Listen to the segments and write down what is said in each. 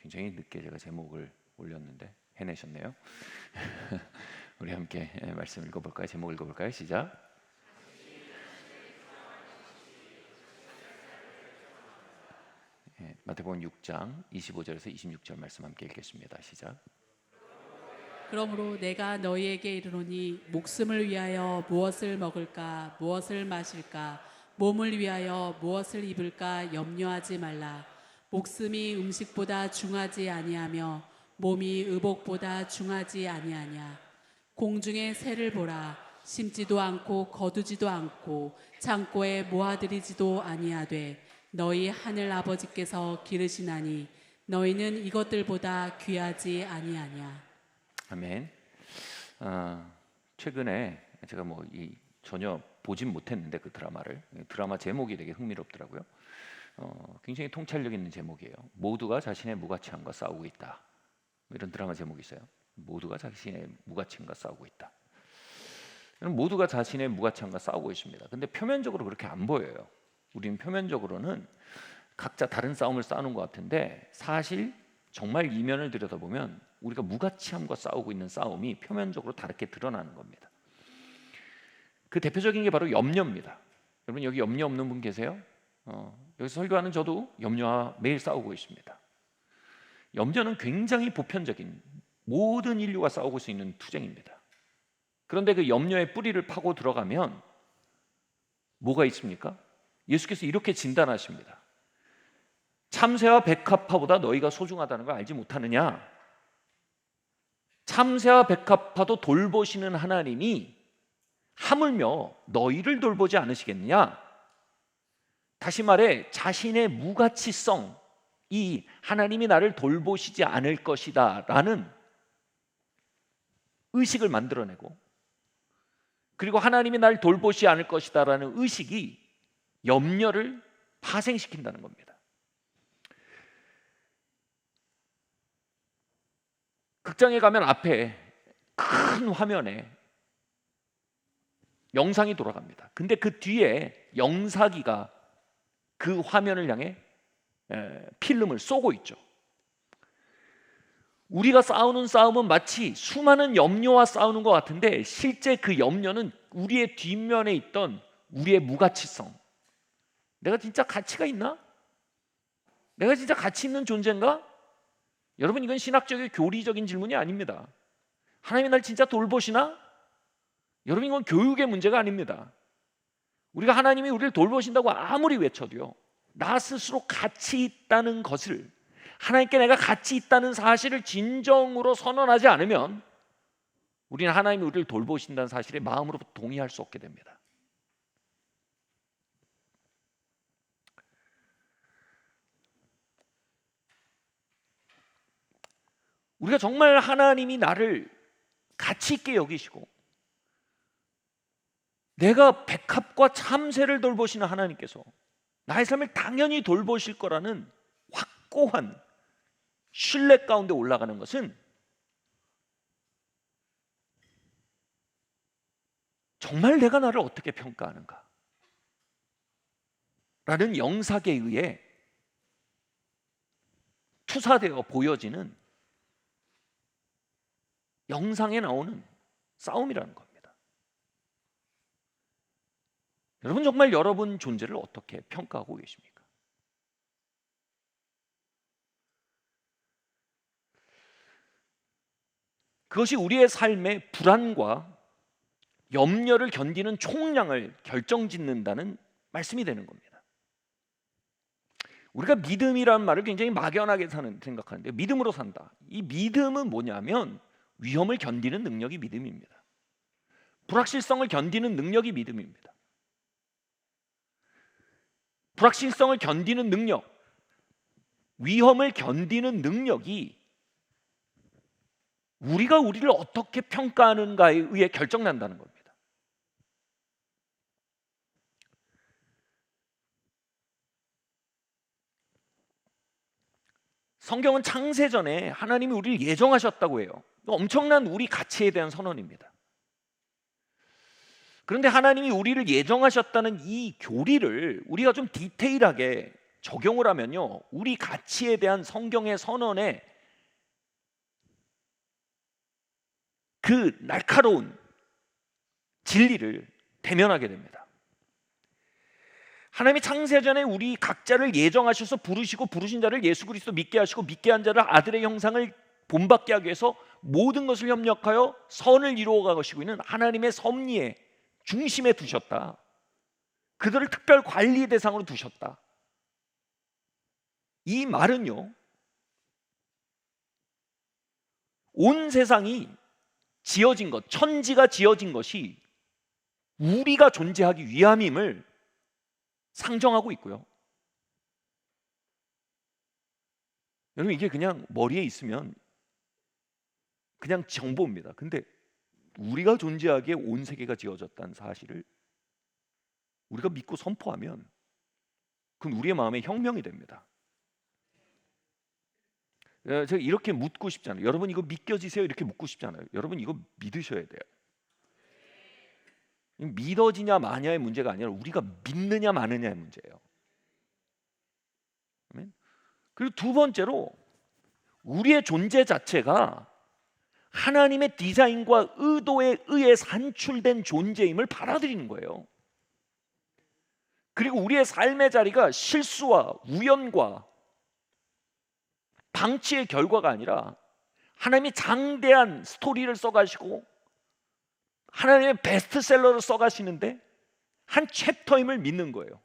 굉장히 늦게 제가 제목을 올렸는데 해내셨네요. 우리 함께 말씀 읽어볼까요? 제목 읽어볼까요? 시작. 마태복음 6장 25절에서 26절 말씀 함께 읽겠습니다. 시작. 그러므로 내가 너희에게 이르노니 목숨을 위하여 무엇을 먹을까 무엇을 마실까 몸을 위하여 무엇을 입을까 염려하지 말라. 목숨이 음식보다 중하지 아니하며 몸이 의복보다 중하지 아니하냐. 공중의 새를 보라. 심지도 않고 거두지도 않고 창고에 모아들이지도 아니하되 너희 하늘 아버지께서 기르시나니 너희는 이것들보다 귀하지 아니하냐. 아멘. 최근에 제가 전혀 보진 못했는데 그 드라마 제목이 되게 흥미롭더라고요. 굉장히 통찰력 있는 제목이에요. 모두가 자신의 무가치함과 싸우고 있다. 이런 드라마 제목이 있어요. 모두가 자신의 무가치함과 싸우고 있다. 모두가 자신의 무가치함과 싸우고 있습니다. 근데 표면적으로 그렇게 안 보여요. 우리는 표면적으로는 각자 다른 싸움을 싸우는 것 같은데 사실 정말 이면을 들여다보면 우리가 무가치함과 싸우고 있는 싸움이 표면적으로 다르게 드러나는 겁니다. 그 대표적인 게 바로 염려입니다. 여러분 여기 염려 없는 분 계세요? 여기서 설교하는 저도 염려와 매일 싸우고 있습니다. 염려는 굉장히 보편적인 모든 인류가 싸우고 수 있는 투쟁입니다. 그런데 그 염려의 뿌리를 파고 들어가면 뭐가 있습니까? 예수께서 이렇게 진단하십니다. 참새와 백합화보다 너희가 소중하다는 걸 알지 못하느냐? 참새와 백합화도 돌보시는 하나님이 하물며 너희를 돌보지 않으시겠느냐? 다시 말해 자신의 무가치성, 이 하나님이 나를 돌보시지 않을 것이다 라는 의식을 만들어내고, 그리고 하나님이 나를 돌보시지 않을 것이다 라는 의식이 염려를 파생시킨다는 겁니다. 극장에 가면 앞에 큰 화면에 영상이 돌아갑니다. 근데 그 뒤에 영사기가 그 화면을 향해 필름을 쏘고 있죠. 우리가 싸우는 싸움은 마치 수많은 염려와 싸우는 것 같은데 실제 그 염려는 우리의 뒷면에 있던 우리의 무가치성. 내가 진짜 가치가 있나? 내가 진짜 가치 있는 존재인가? 여러분 이건 신학적인 교리적인 질문이 아닙니다. 하나님이 날 진짜 돌보시나? 여러분 이건 교육의 문제가 아닙니다. 우리가 하나님이 우리를 돌보신다고 아무리 외쳐도요, 나 스스로 가치 있다는 것을, 하나님께 내가 가치 있다는 사실을 진정으로 선언하지 않으면 우리는 하나님이 우리를 돌보신다는 사실에 마음으로 동의할 수 없게 됩니다. 우리가 정말 하나님이 나를 가치 있게 여기시고 내가 백합과 참새를 돌보시는 하나님께서 나의 삶을 당연히 돌보실 거라는 확고한 신뢰 가운데 올라가는 것은 정말 내가 나를 어떻게 평가하는가 라는 영상에 의해 투사되어 보여지는 영상에 나오는 싸움이라는 겁니다. 여러분 정말 여러분 존재를 어떻게 평가하고 계십니까? 그것이 우리의 삶의 불안과 염려를 견디는 총량을 결정짓는다는 말씀이 되는 겁니다. 우리가 믿음이라는 말을 굉장히 막연하게 생각하는데 믿음으로 산다. 이 믿음은 뭐냐면 위험을 견디는 능력이 믿음입니다. 불확실성을 견디는 능력이 믿음입니다. 불확실성을 견디는 능력, 위험을 견디는 능력이 우리가 우리를 어떻게 평가하는가에 의해 결정난다는 겁니다. 성경은 창세전에 하나님이 우리를 예정하셨다고 해요. 엄청난 우리 가치에 대한 선언입니다. 그런데 하나님이 우리를 예정하셨다는 이 교리를 우리가 좀 디테일하게 적용을 하면요, 우리 가치에 대한 성경의 선언에 그 날카로운 진리를 대면하게 됩니다. 하나님이 창세 전에 우리 각자를 예정하셔서 부르시고 부르신 자를 예수 그리스도 믿게 하시고 믿게 한 자를 아들의 형상을 본받게 하기 위해서 모든 것을 협력하여 선을 이루어 가시고 있는 하나님의 섭리의 중심에 두셨다. 그들을 특별 관리 대상으로 두셨다. 이 말은요, 온 세상이 지어진 것, 천지가 지어진 것이 우리가 존재하기 위함임을 상정하고 있고요. 여러분, 이게 그냥 머리에 있으면 그냥 정보입니다. 근데 우리가 존재하기에 온 세계가 지어졌다는 사실을 우리가 믿고 선포하면 그건 우리의 마음에 혁명이 됩니다. 제가 이렇게 묻고 싶잖아요. 여러분 이거 믿겨지세요? 이렇게 묻고 싶잖아요. 여러분 이거 믿으셔야 돼요. 믿어지냐 마냐의 문제가 아니라 우리가 믿느냐 마느냐의 문제예요. 그리고 두 번째로 우리의 존재 자체가 하나님의 디자인과 의도에 의해 산출된 존재임을 받아들이는 거예요. 그리고 우리의 삶의 자리가 실수와 우연과 방치의 결과가 아니라 하나님이 장대한 스토리를 써가시고 하나님의 베스트셀러를 써가시는데 한 챕터임을 믿는 거예요.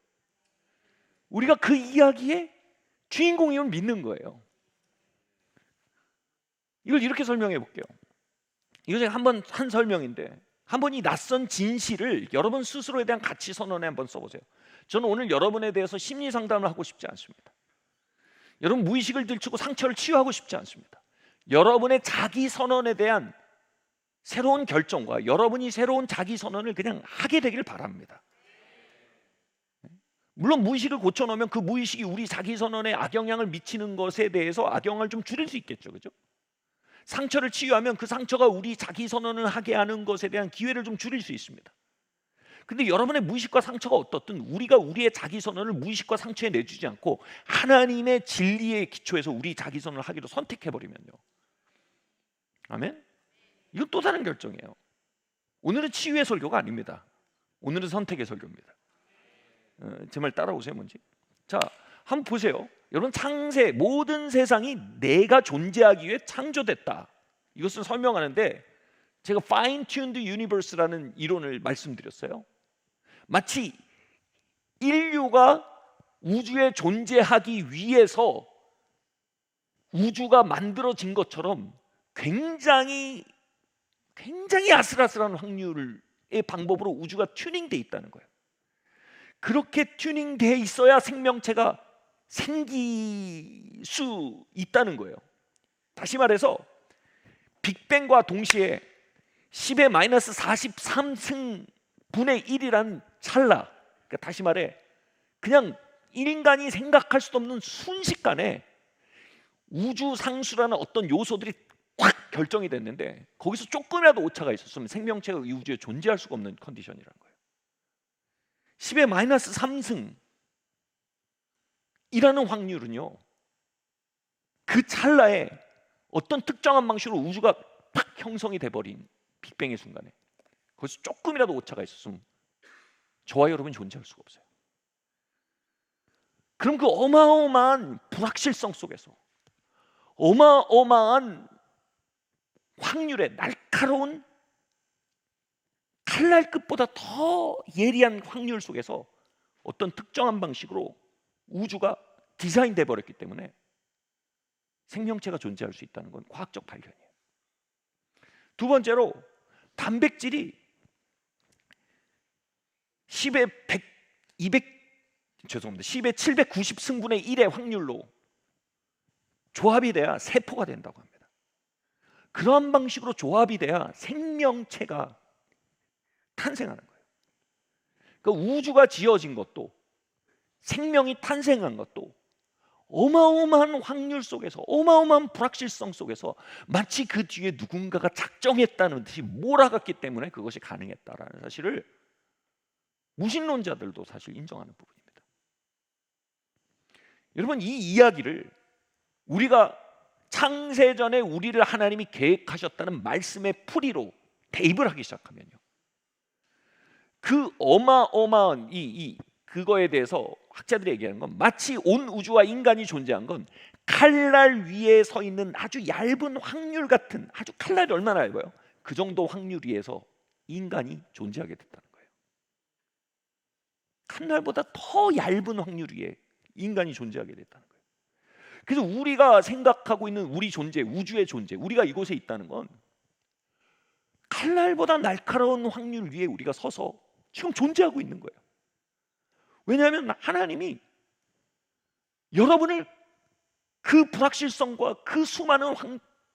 우리가 그 이야기의 주인공임을 믿는 거예요. 이걸 이렇게 설명해 볼게요. 이거 제가 한 설명인데 한번 이 낯선 진실을 여러분 스스로에 대한 가치 선언에 한번 써보세요. 저는 오늘 여러분에 대해서 심리 상담을 하고 싶지 않습니다. 여러분 무의식을 들추고 상처를 치유하고 싶지 않습니다. 여러분의 자기 선언에 대한 새로운 결정과 여러분이 새로운 자기 선언을 그냥 하게 되기를 바랍니다. 물론 무의식을 고쳐놓으면 그 무의식이 우리 자기 선언에 악영향을 미치는 것에 대해서 악영향을 좀 줄일 수 있겠죠, 그죠? 상처를 치유하면 그 상처가 우리 자기 선언을 하게 하는 것에 대한 기회를 좀 줄일 수 있습니다. 근데 여러분의 무의식과 상처가 어떻든 우리가 우리의 자기 선언을 무의식과 상처에 내주지 않고 하나님의 진리의 기초에서 우리 자기 선언을 하기로 선택해버리면요, 아멘? 이건 또 다른 결정이에요. 오늘은 치유의 설교가 아닙니다. 오늘은 선택의 설교입니다. 제 말 따라오세요. 뭔지. 자, 한번 보세요. 여러분 창세, 모든 세상이 내가 존재하기 위해 창조됐다. 이것을 설명하는데 제가 fine-tuned universe라는 이론을 말씀드렸어요. 마치 인류가 우주에 존재하기 위해서 우주가 만들어진 것처럼 굉장히 아슬아슬한 확률의 방법으로 우주가 튜닝돼 있다는 거예요. 그렇게 튜닝돼 있어야 생명체가 생길 수 있다는 거예요. 다시 말해서 빅뱅과 동시에 10의 마이너스 43승 분의 1이라는 찰나, 그러니까 다시 말해 그냥 인간이 생각할 수도 없는 순식간에 우주 상수라는 어떤 요소들이 확 결정이 됐는데 거기서 조금이라도 오차가 있었으면 생명체가 이 우주에 존재할 수가 없는 컨디션이라는 거예요. 10의 마이너스 3승 이라는 확률은요, 그 찰나에 어떤 특정한 방식으로 우주가 팍 형성이 돼버린 빅뱅의 순간에 거기서 조금이라도 오차가 있었으면 저와 여러분이 존재할 수가 없어요. 그럼 그 어마어마한 불확실성 속에서 어마어마한 확률의 날카로운 칼날끝보다 더 예리한 확률 속에서 어떤 특정한 방식으로 우주가 디자인돼 버렸기 때문에 생명체가 존재할 수 있다는 건 과학적 발견이에요. 두 번째로 단백질이 10의 790승분의 1의 확률로 조합이 돼야 세포가 된다고 합니다. 그러한 방식으로 조합이 돼야 생명체가 탄생하는 거예요. 그러니까 우주가 지어진 것도 생명이 탄생한 것도 어마어마한 확률 속에서 어마어마한 불확실성 속에서 마치 그 뒤에 누군가가 작정했다는 듯이 몰아갔기 때문에 그것이 가능했다라는 사실을 무신론자들도 사실 인정하는 부분입니다. 여러분, 이 이야기를 우리가 창세전에 우리를 하나님이 계획하셨다는 말씀의 풀이로 대입을 하기 시작하면요, 그 어마어마한 그거에 대해서 학자들이 얘기하는 건 마치 온 우주와 인간이 존재한 건 칼날 위에 서 있는 아주 얇은 확률 같은, 아주 칼날이 얼마나 얇아요? 그 정도 확률 위에서 인간이 존재하게 됐다는 거예요. 칼날보다 더 얇은 확률 위에 인간이 존재하게 됐다는 거예요. 그래서 우리가 생각하고 있는 우리 존재, 우주의 존재, 우리가 이곳에 있다는 건 칼날보다 날카로운 확률 위에 우리가 서서 지금 존재하고 있는 거예요. 왜냐하면 하나님이 여러분을 그 불확실성과 그 수많은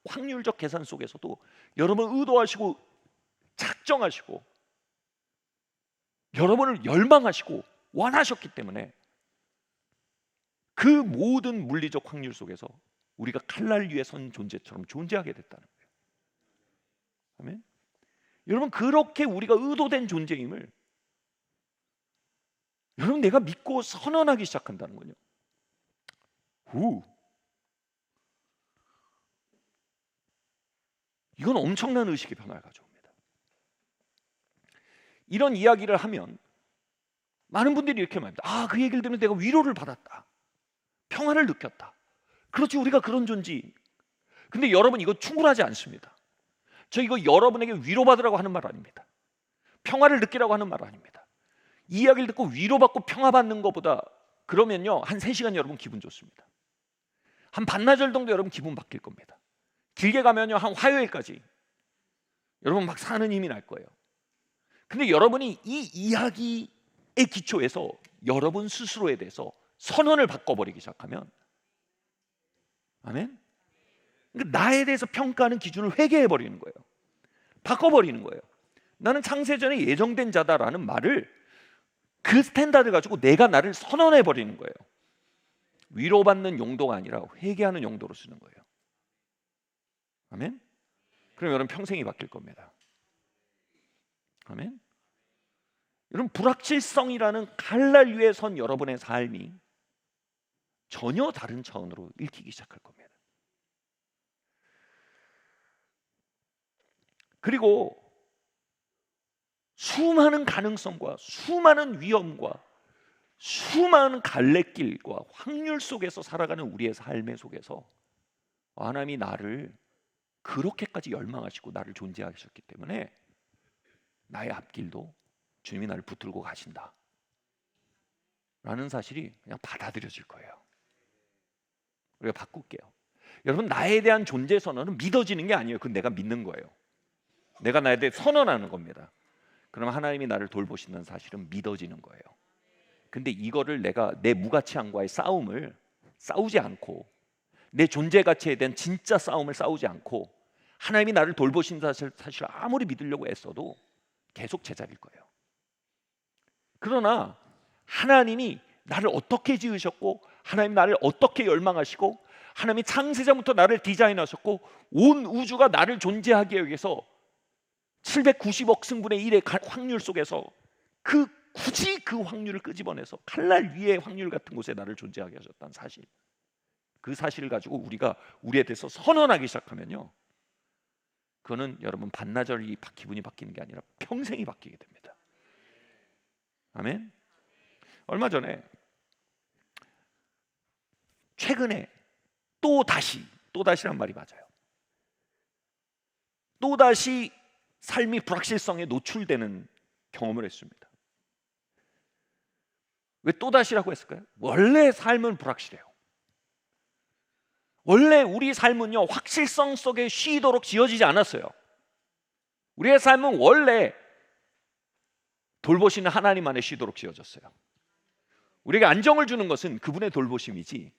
확률적 계산 속에서도 여러분을 의도하시고 작정하시고 여러분을 열망하시고 원하셨기 때문에 그 모든 물리적 확률 속에서 우리가 칼날 위에 선 존재처럼 존재하게 됐다는 거예요. 아멘. 여러분, 그렇게 우리가 의도된 존재임을 여러분, 내가 믿고 선언하기 시작한다는 거죠. 이건 엄청난 의식의 변화를 가져옵니다. 이런 이야기를 하면 많은 분들이 이렇게 말합니다. 그 얘기를 들으면 내가 위로를 받았다, 평화를 느꼈다. 그렇지, 우리가 그런 존재. 근데 여러분, 이거 충분하지 않습니다. 저 이거 여러분에게 위로받으라고 하는 말 아닙니다. 평화를 느끼라고 하는 말 아닙니다. 이 이야기를 듣고 위로받고 평화받는 것보다 그러면요, 한 3시간 여러분 기분 좋습니다. 한 반나절 정도 여러분 기분 바뀔 겁니다. 길게 가면요, 한 화요일까지 여러분 막 사는 힘이 날 거예요. 근데 여러분이 이 이야기의 기초에서 여러분 스스로에 대해서 선언을 바꿔버리기 시작하면, 아멘? 그러니까 나에 대해서 평가하는 기준을 회개해버리는 거예요. 바꿔버리는 거예요. 나는 창세전에 예정된 자다라는 말을, 그 스탠다드 가지고 내가 나를 선언해버리는 거예요. 위로받는 용도가 아니라 회개하는 용도로 쓰는 거예요. 아멘? 그럼 여러분 평생이 바뀔 겁니다. 아멘? 여러분, 불확실성이라는 칼날 위에 선 여러분의 삶이 전혀 다른 차원으로 읽히기 시작할 겁니다. 그리고 수많은 가능성과 수많은 위험과 수많은 갈래길과 확률 속에서 살아가는 우리의 삶의 속에서 하나님이 나를 그렇게까지 열망하시고 나를 존재하셨기 때문에 나의 앞길도 주님이 나를 붙들고 가신다 라는 사실이 그냥 받아들여질 거예요. 우리가 바꿀게요. 여러분, 나에 대한 존재 선언은 믿어지는 게 아니에요. 그건 내가 믿는 거예요. 내가 나에 대해 선언하는 겁니다. 그럼 하나님이 나를 돌보신다는 사실은 믿어지는 거예요. 근데 이거를 내가 내 무가치함과의 싸움을 싸우지 않고, 내 존재 가치에 대한 진짜 싸움을 싸우지 않고 하나님이 나를 돌보신 사실 아무리 믿으려고 애써도 계속 제자리일 거예요. 그러나 하나님이 나를 어떻게 지으셨고, 하나님 나를 어떻게 열망하시고, 하나님이 창세전부터 나를 디자인하셨고, 온 우주가 나를 존재하기 위해서 790억 승분의 1의 확률 속에서 굳이 그 확률을 끄집어내서 칼날 위의 확률 같은 곳에 나를 존재하게 하셨다는 사실, 그 사실을 가지고 우리가 우리에 대해서 선언하기 시작하면요, 그거는 여러분 반나절이 기분이 바뀌는 게 아니라 평생이 바뀌게 됩니다. 아멘. 얼마 전에 최근에 또다시란 말이 맞아요. 또다시 삶이 불확실성에 노출되는 경험을 했습니다. 왜 또다시라고 했을까요? 원래 삶은 불확실해요. 원래 우리 삶은요, 확실성 속에 쉬도록 지어지지 않았어요. 우리의 삶은 원래 돌보시는 하나님 안에 쉬도록 지어졌어요. 우리에게 안정을 주는 것은 그분의 돌보심이지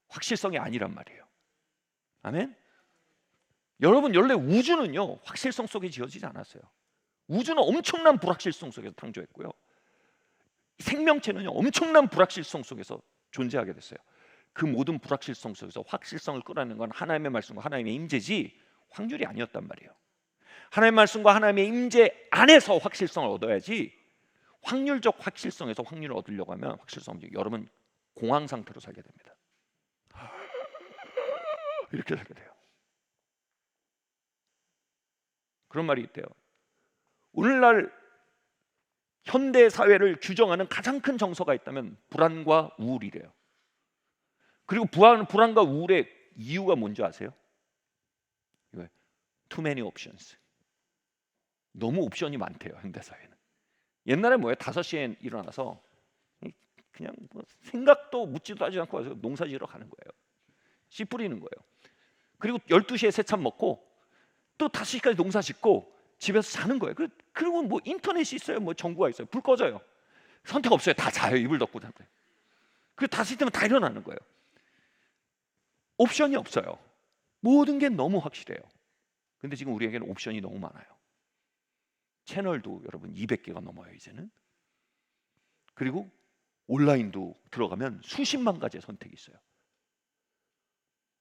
확실성이 아니란 말이에요. 아멘? 여러분, 원래 우주는요, 확실성 속에 지어지지 않았어요. 우주는 엄청난 불확실성 속에서 창조했고요, 생명체는요, 엄청난 불확실성 속에서 존재하게 됐어요. 그 모든 불확실성 속에서 확실성을 끌어내는 건 하나님의 말씀과 하나님의 임재지 확률이 아니었단 말이에요. 하나님의 말씀과 하나님의 임재 안에서 확실성을 얻어야지, 확률적 확실성에서 확률을 얻으려고 하면 여러분 공황 상태로 살게 됩니다. 이렇게 살게 돼요. 그런 말이 있대요. 오늘날 현대 사회를 규정하는 가장 큰 정서가 있다면 불안과 우울이래요. 그리고 불안과 우울의 이유가 뭔지 아세요? 이거예요. Too many options. 너무 옵션이 많대요, 현대 사회는. 옛날에 뭐예요? 5시에 일어나서 그냥 뭐 생각도 묻지도 하지 않고 와서 농사 지으러 가는 거예요. 씨 뿌리는 거예요. 그리고 12시에 새참 먹고 또 5시까지 농사 짓고 집에서 자는 거예요. 그리고 뭐 인터넷이 있어요, 뭐 정보가 있어요. 불 꺼져요. 선택 없어요. 다 자요. 이불 덮고 자요. 그리고 5시 되면 다 일어나는 거예요. 옵션이 없어요. 모든 게 너무 확실해요. 근데 지금 우리에게는 옵션이 너무 많아요. 채널도 여러분 200개가 넘어요 이제는. 그리고 온라인도 들어가면 수십만 가지의 선택이 있어요.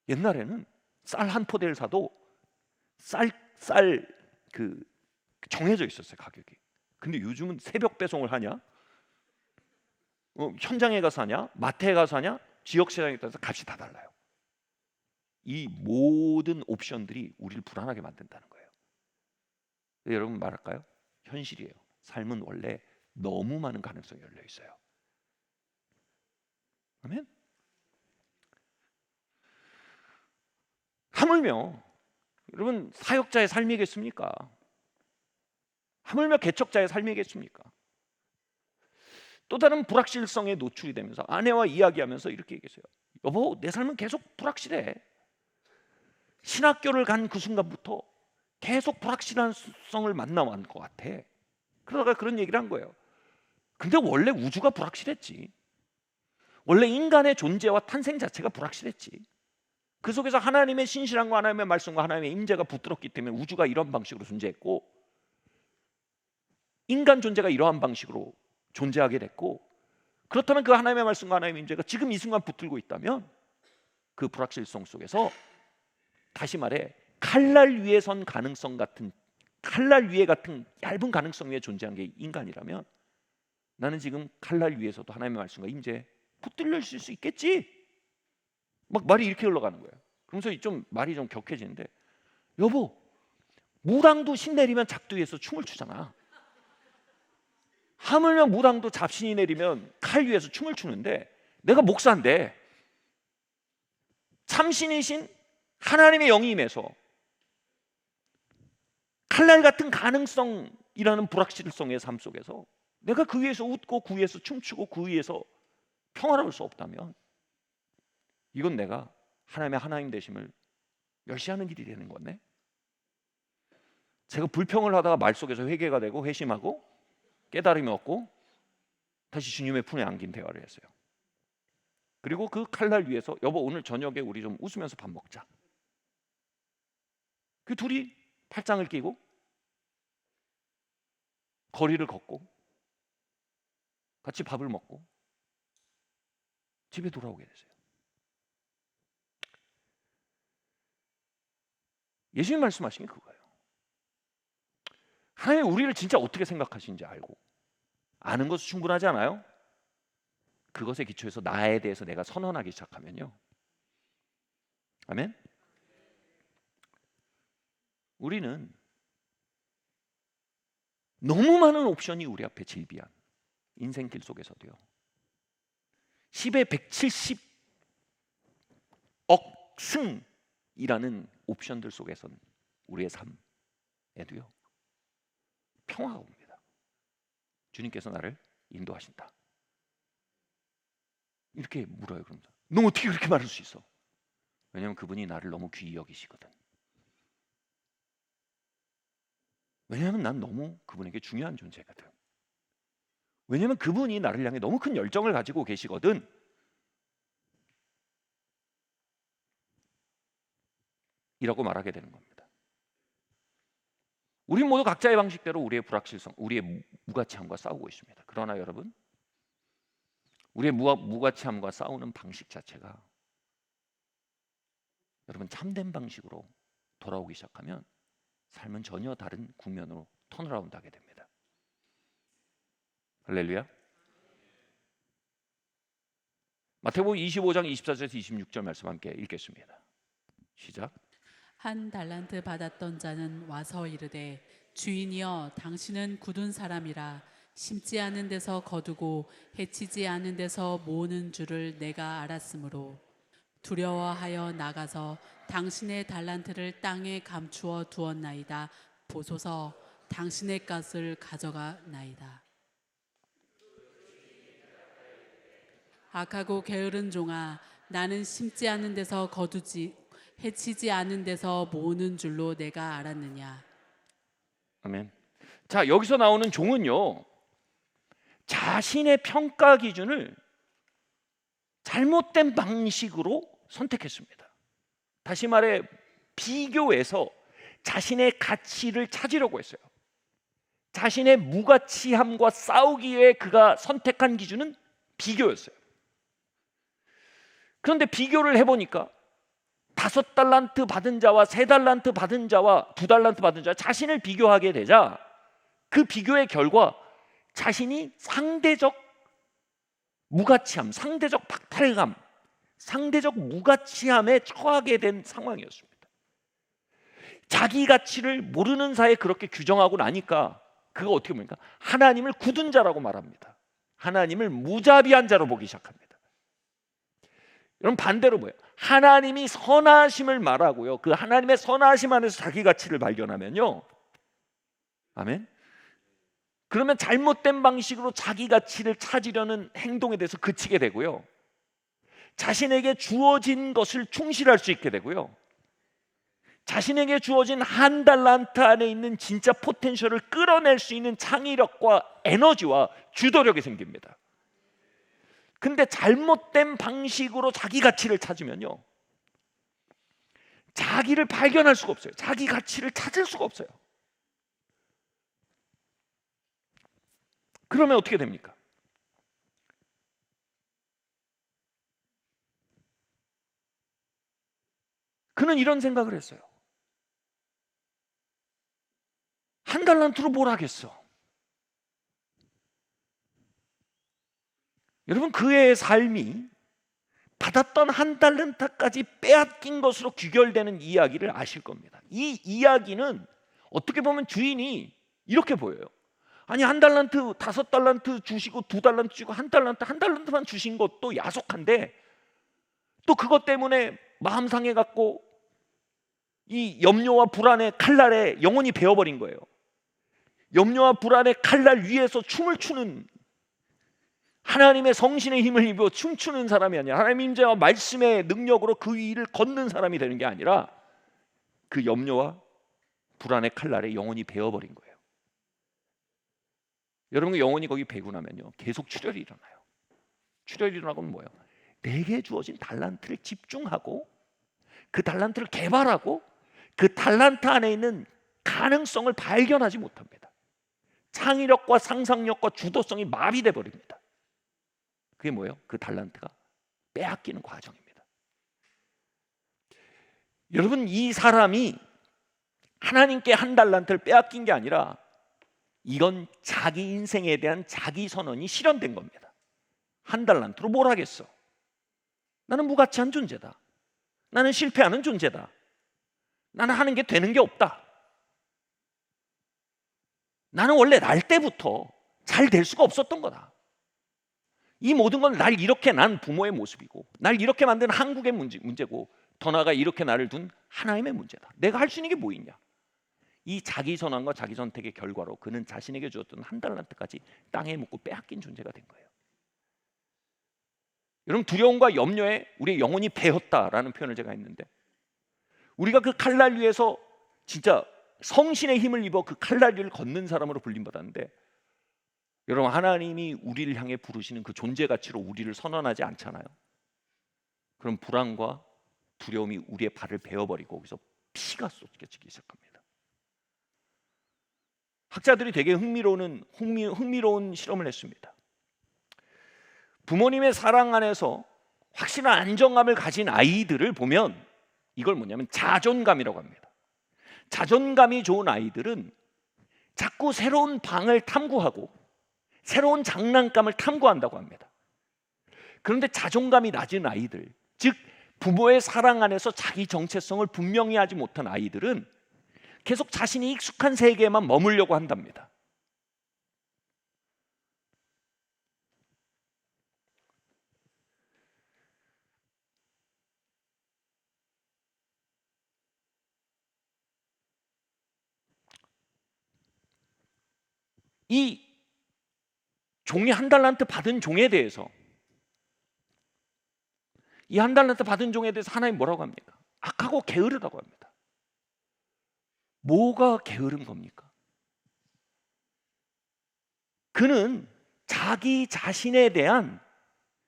옛날에는 쌀 한 포대를 사도 쌀 그 정해져 있었어요, 가격이. 근데 요즘은 새벽 배송을 하냐, 현장에 가서 하냐, 마트에 가서 하냐, 지역 시장에 따라서 값이 다 달라요. 이 모든 옵션들이 우리를 불안하게 만든다는 거예요. 여러분 말할까요? 현실이에요. 삶은 원래 너무 많은 가능성이 열려 있어요. 아멘. 하물며 여러분 사역자의 삶이겠습니까? 하물며 개척자의 삶이겠습니까? 또 다른 불확실성에 노출이 되면서 아내와 이야기하면서 이렇게 얘기했어요. 여보, 내 삶은 계속 불확실해. 신학교를 간 그 순간부터 계속 불확실한 성을 만나온 것 같아. 그러다가 그런 얘기를 한 거예요. 근데 원래 우주가 불확실했지. 원래 인간의 존재와 탄생 자체가 불확실했지. 그 속에서 하나님의 신실함과 하나님의 말씀과 하나님의 임재가 붙들었기 때문에 우주가 이런 방식으로 존재했고, 인간 존재가 이러한 방식으로 존재하게 됐고, 그렇다면 그 하나님의 말씀과 하나님의 임재가 지금 이 순간 붙들고 있다면 그 불확실성 속에서 다시 말해 칼날 위에 선 가능성 같은, 칼날 위에 같은 얇은 가능성 위에 존재한 게 인간이라면 나는 지금 칼날 위에서도 하나님의 말씀과 임재 붙들려 있을 수 있겠지. 막 말이 이렇게 흘러가는 거예요. 그러면서 좀 말이 좀 격해지는데, 여보, 무당도 신 내리면 작두에서 춤을 추잖아. 하물며 무당도 잡신이 내리면 칼 위에서 춤을 추는데 내가 목사인데 참신이신 하나님의 영이 임해서 칼날 같은 가능성이라는 불확실성의 삶 속에서 내가 그 위에서 웃고 그 위에서 춤추고 그 위에서 평화로울 수 없다면 이건 내가 하나님의 하나님 되심을 멸시하는 일이 되는 거네. 제가 불평을 하다가 말 속에서 회개가 되고 회심하고 깨달음이 얻고 다시 주님의 품에 안긴 대화를 했어요. 그리고 그 칼날 위에서 여보, 오늘 저녁에 우리 좀 웃으면서 밥 먹자. 그 둘이 팔짱을 끼고 거리를 걷고 같이 밥을 먹고 집에 돌아오게 됐어요. 예수님 말씀하신 게 그거예요. 하나님 우리를 진짜 어떻게 생각하시는지 알고 아는 것은 충분하지 않아요? 그것에 기초해서 나에 대해서 내가 선언하기 시작하면요, 아멘? 우리는 너무 많은 옵션이 우리 앞에 질비한 인생길 속에서도요, 10의 170억 승이라는 옵션들 속에선 우리의 삶에도요 평화가 옵니다. 주님께서 나를 인도하신다. 이렇게 물어요. 그러면서 너 어떻게 그렇게 말할 수 있어? 왜냐하면 그분이 나를 너무 귀히 여기시거든. 왜냐하면 난 너무 그분에게 중요한 존재거든. 왜냐하면 그분이 나를 향해 너무 큰 열정을 가지고 계시거든. 이라고 말하게 되는 겁니다. 우리 모두 각자의 방식대로 우리의 불확실성, 우리의 무가치함과 싸우고 있습니다. 그러나 여러분, 우리의 무가치함과 싸우는 방식 자체가 여러분 참된 방식으로 돌아오기 시작하면 삶은 전혀 다른 국면으로 턴어라운드 하게 됩니다. 할렐루야. 마태복음 25장 24절에서 26절 말씀 함께 읽겠습니다. 시작. 한 달란트 받았던 자는 와서 이르되 주인이여 당신은 굳은 사람이라 심지 않은 데서 거두고 해치지 않은 데서 모으는 줄을 내가 알았으므로 두려워하여 나가서 당신의 달란트를 땅에 감추어 두었나이다. 보소서 당신의 것을 가져가나이다. 악하고 게으른 종아, 나는 심지 않은 데서 거두지 해치지 않은 데서 모으는 줄로 내가 알았느냐. 아멘. 자, 여기서 나오는 종은요, 자신의 평가 기준을 잘못된 방식으로 선택했습니다. 다시 말해 비교해서 자신의 가치를 찾으려고 했어요. 자신의 무가치함과 싸우기 위해 그가 선택한 기준은 비교였어요. 그런데 비교를 해보니까 5달란트 받은 자와 3달란트 받은 자와 2달란트 받은 자 자신을 비교하게 되자 그 비교의 결과 자신이 상대적 무가치함, 상대적 박탈감, 상대적 무가치함에 처하게 된 상황이었습니다. 자기 가치를 모르는 사이에 그렇게 규정하고 나니까 그가 어떻게 봅니까? 하나님을 굳은 자라고 말합니다. 하나님을 무자비한 자로 보기 시작합니다. 여러분 반대로 뭐예요? 하나님이 선하심을 말하고요, 그 하나님의 선하심 안에서 자기 가치를 발견하면요, 아멘. 그러면 잘못된 방식으로 자기 가치를 찾으려는 행동에 대해서 그치게 되고요, 자신에게 주어진 것을 충실할 수 있게 되고요, 자신에게 주어진 한 달란트 안에 있는 진짜 포텐셜을 끌어낼 수 있는 창의력과 에너지와 주도력이 생깁니다. 근데 잘못된 방식으로 자기 가치를 찾으면요, 자기를 발견할 수가 없어요. 자기 가치를 찾을 수가 없어요. 그러면 어떻게 됩니까? 그는 이런 생각을 했어요. 한 달란트로 뭘 하겠어? 여러분 그의 삶이 받았던 한 달란트까지 빼앗긴 것으로 귀결되는 이야기를 아실 겁니다. 이 이야기는 어떻게 보면 주인이 이렇게 보여요. 아니 한 달란트, 5달란트 주시고 2달란트 주고 한 달란트만 주신 것도 야속한데 또 그것 때문에 마음 상해갖고 이 염려와 불안의 칼날에 영혼이 베어버린 거예요. 염려와 불안의 칼날 위에서 춤을 추는, 하나님의 성신의 힘을 입어 춤추는 사람이 아니라 하나님의 임재와 말씀의 능력으로 그 위를 걷는 사람이 되는 게 아니라 그 염려와 불안의 칼날에 영혼이 베어버린 거예요. 여러분 그 영혼이 거기 베고 나면요 계속 출혈이 일어나요. 출혈이 일어나고는 뭐예요? 내게 주어진 달란트를 집중하고 그 달란트를 개발하고 그 달란트 안에 있는 가능성을 발견하지 못합니다. 창의력과 상상력과 주도성이 마비돼 버립니다. 그게 뭐예요? 그 달란트가 빼앗기는 과정입니다. 여러분 이 사람이 하나님께 한 달란트를 빼앗긴 게 아니라 이건 자기 인생에 대한 자기 선언이 실현된 겁니다. 한 달란트로 뭘 하겠어? 나는 무가치한 존재다. 나는 실패하는 존재다. 나는 하는 게 되는 게 없다. 나는 원래 날 때부터 잘 될 수가 없었던 거다. 이 모든 건 날 이렇게 난 부모의 모습이고 날 이렇게 만든 한국의 문제고 더 나아가 이렇게 나를 둔 하나님의 문제다. 내가 할 수 있는 게 뭐 있냐? 이 자기 선언과 자기 선택의 결과로 그는 자신에게 주었던 한 달란트까지 땅에 묻고 빼앗긴 존재가 된 거예요. 여러분 두려움과 염려에 우리의 영혼이 베었다라는 표현을 제가 했는데 우리가 그 칼날 위에서 진짜 성신의 힘을 입어 그 칼날 위를 걷는 사람으로 불림받았는데 여러분 하나님이 우리를 향해 부르시는 그 존재 가치로 우리를 선언하지 않잖아요. 그럼 불안과 두려움이 우리의 발을 베어버리고 거기서 피가 쏟겨지기 시작합니다. 학자들이 되게 흥미로운 실험을 했습니다. 부모님의 사랑 안에서 확실한 안정감을 가진 아이들을 보면 이걸 뭐냐면 자존감이라고 합니다. 자존감이 좋은 아이들은 자꾸 새로운 방을 탐구하고 새로운 장난감을 탐구한다고 합니다. 그런데 자존감이 낮은 아이들, 즉 부모의 사랑 안에서 자기 정체성을 분명히 하지 못한 아이들은 계속 자신이 익숙한 세계에만 머물려고 한답니다. 이 종이 한 달란트 받은 종에 대해서, 이 한 달란트 받은 종에 대해서 하나님 뭐라고 합니까? 악하고 게으르다고 합니다. 뭐가 게으른 겁니까? 그는 자기 자신에 대한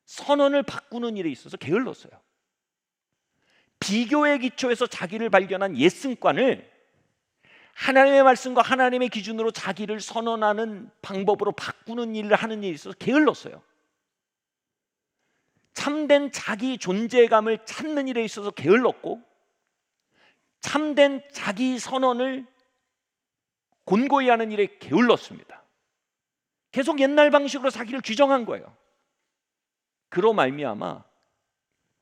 선언을 바꾸는 일에 있어서 게을렀어요. 비교의 기초에서 자기를 발견한 옛 습관을 하나님의 말씀과 하나님의 기준으로 자기를 선언하는 방법으로 바꾸는 일을 하는 일에 있어서 게을렀어요. 참된 자기 존재감을 찾는 일에 있어서 게을렀고, 참된 자기 선언을 곤고히 하는 일에 게을렀습니다. 계속 옛날 방식으로 자기를 규정한 거예요. 그로 말미암아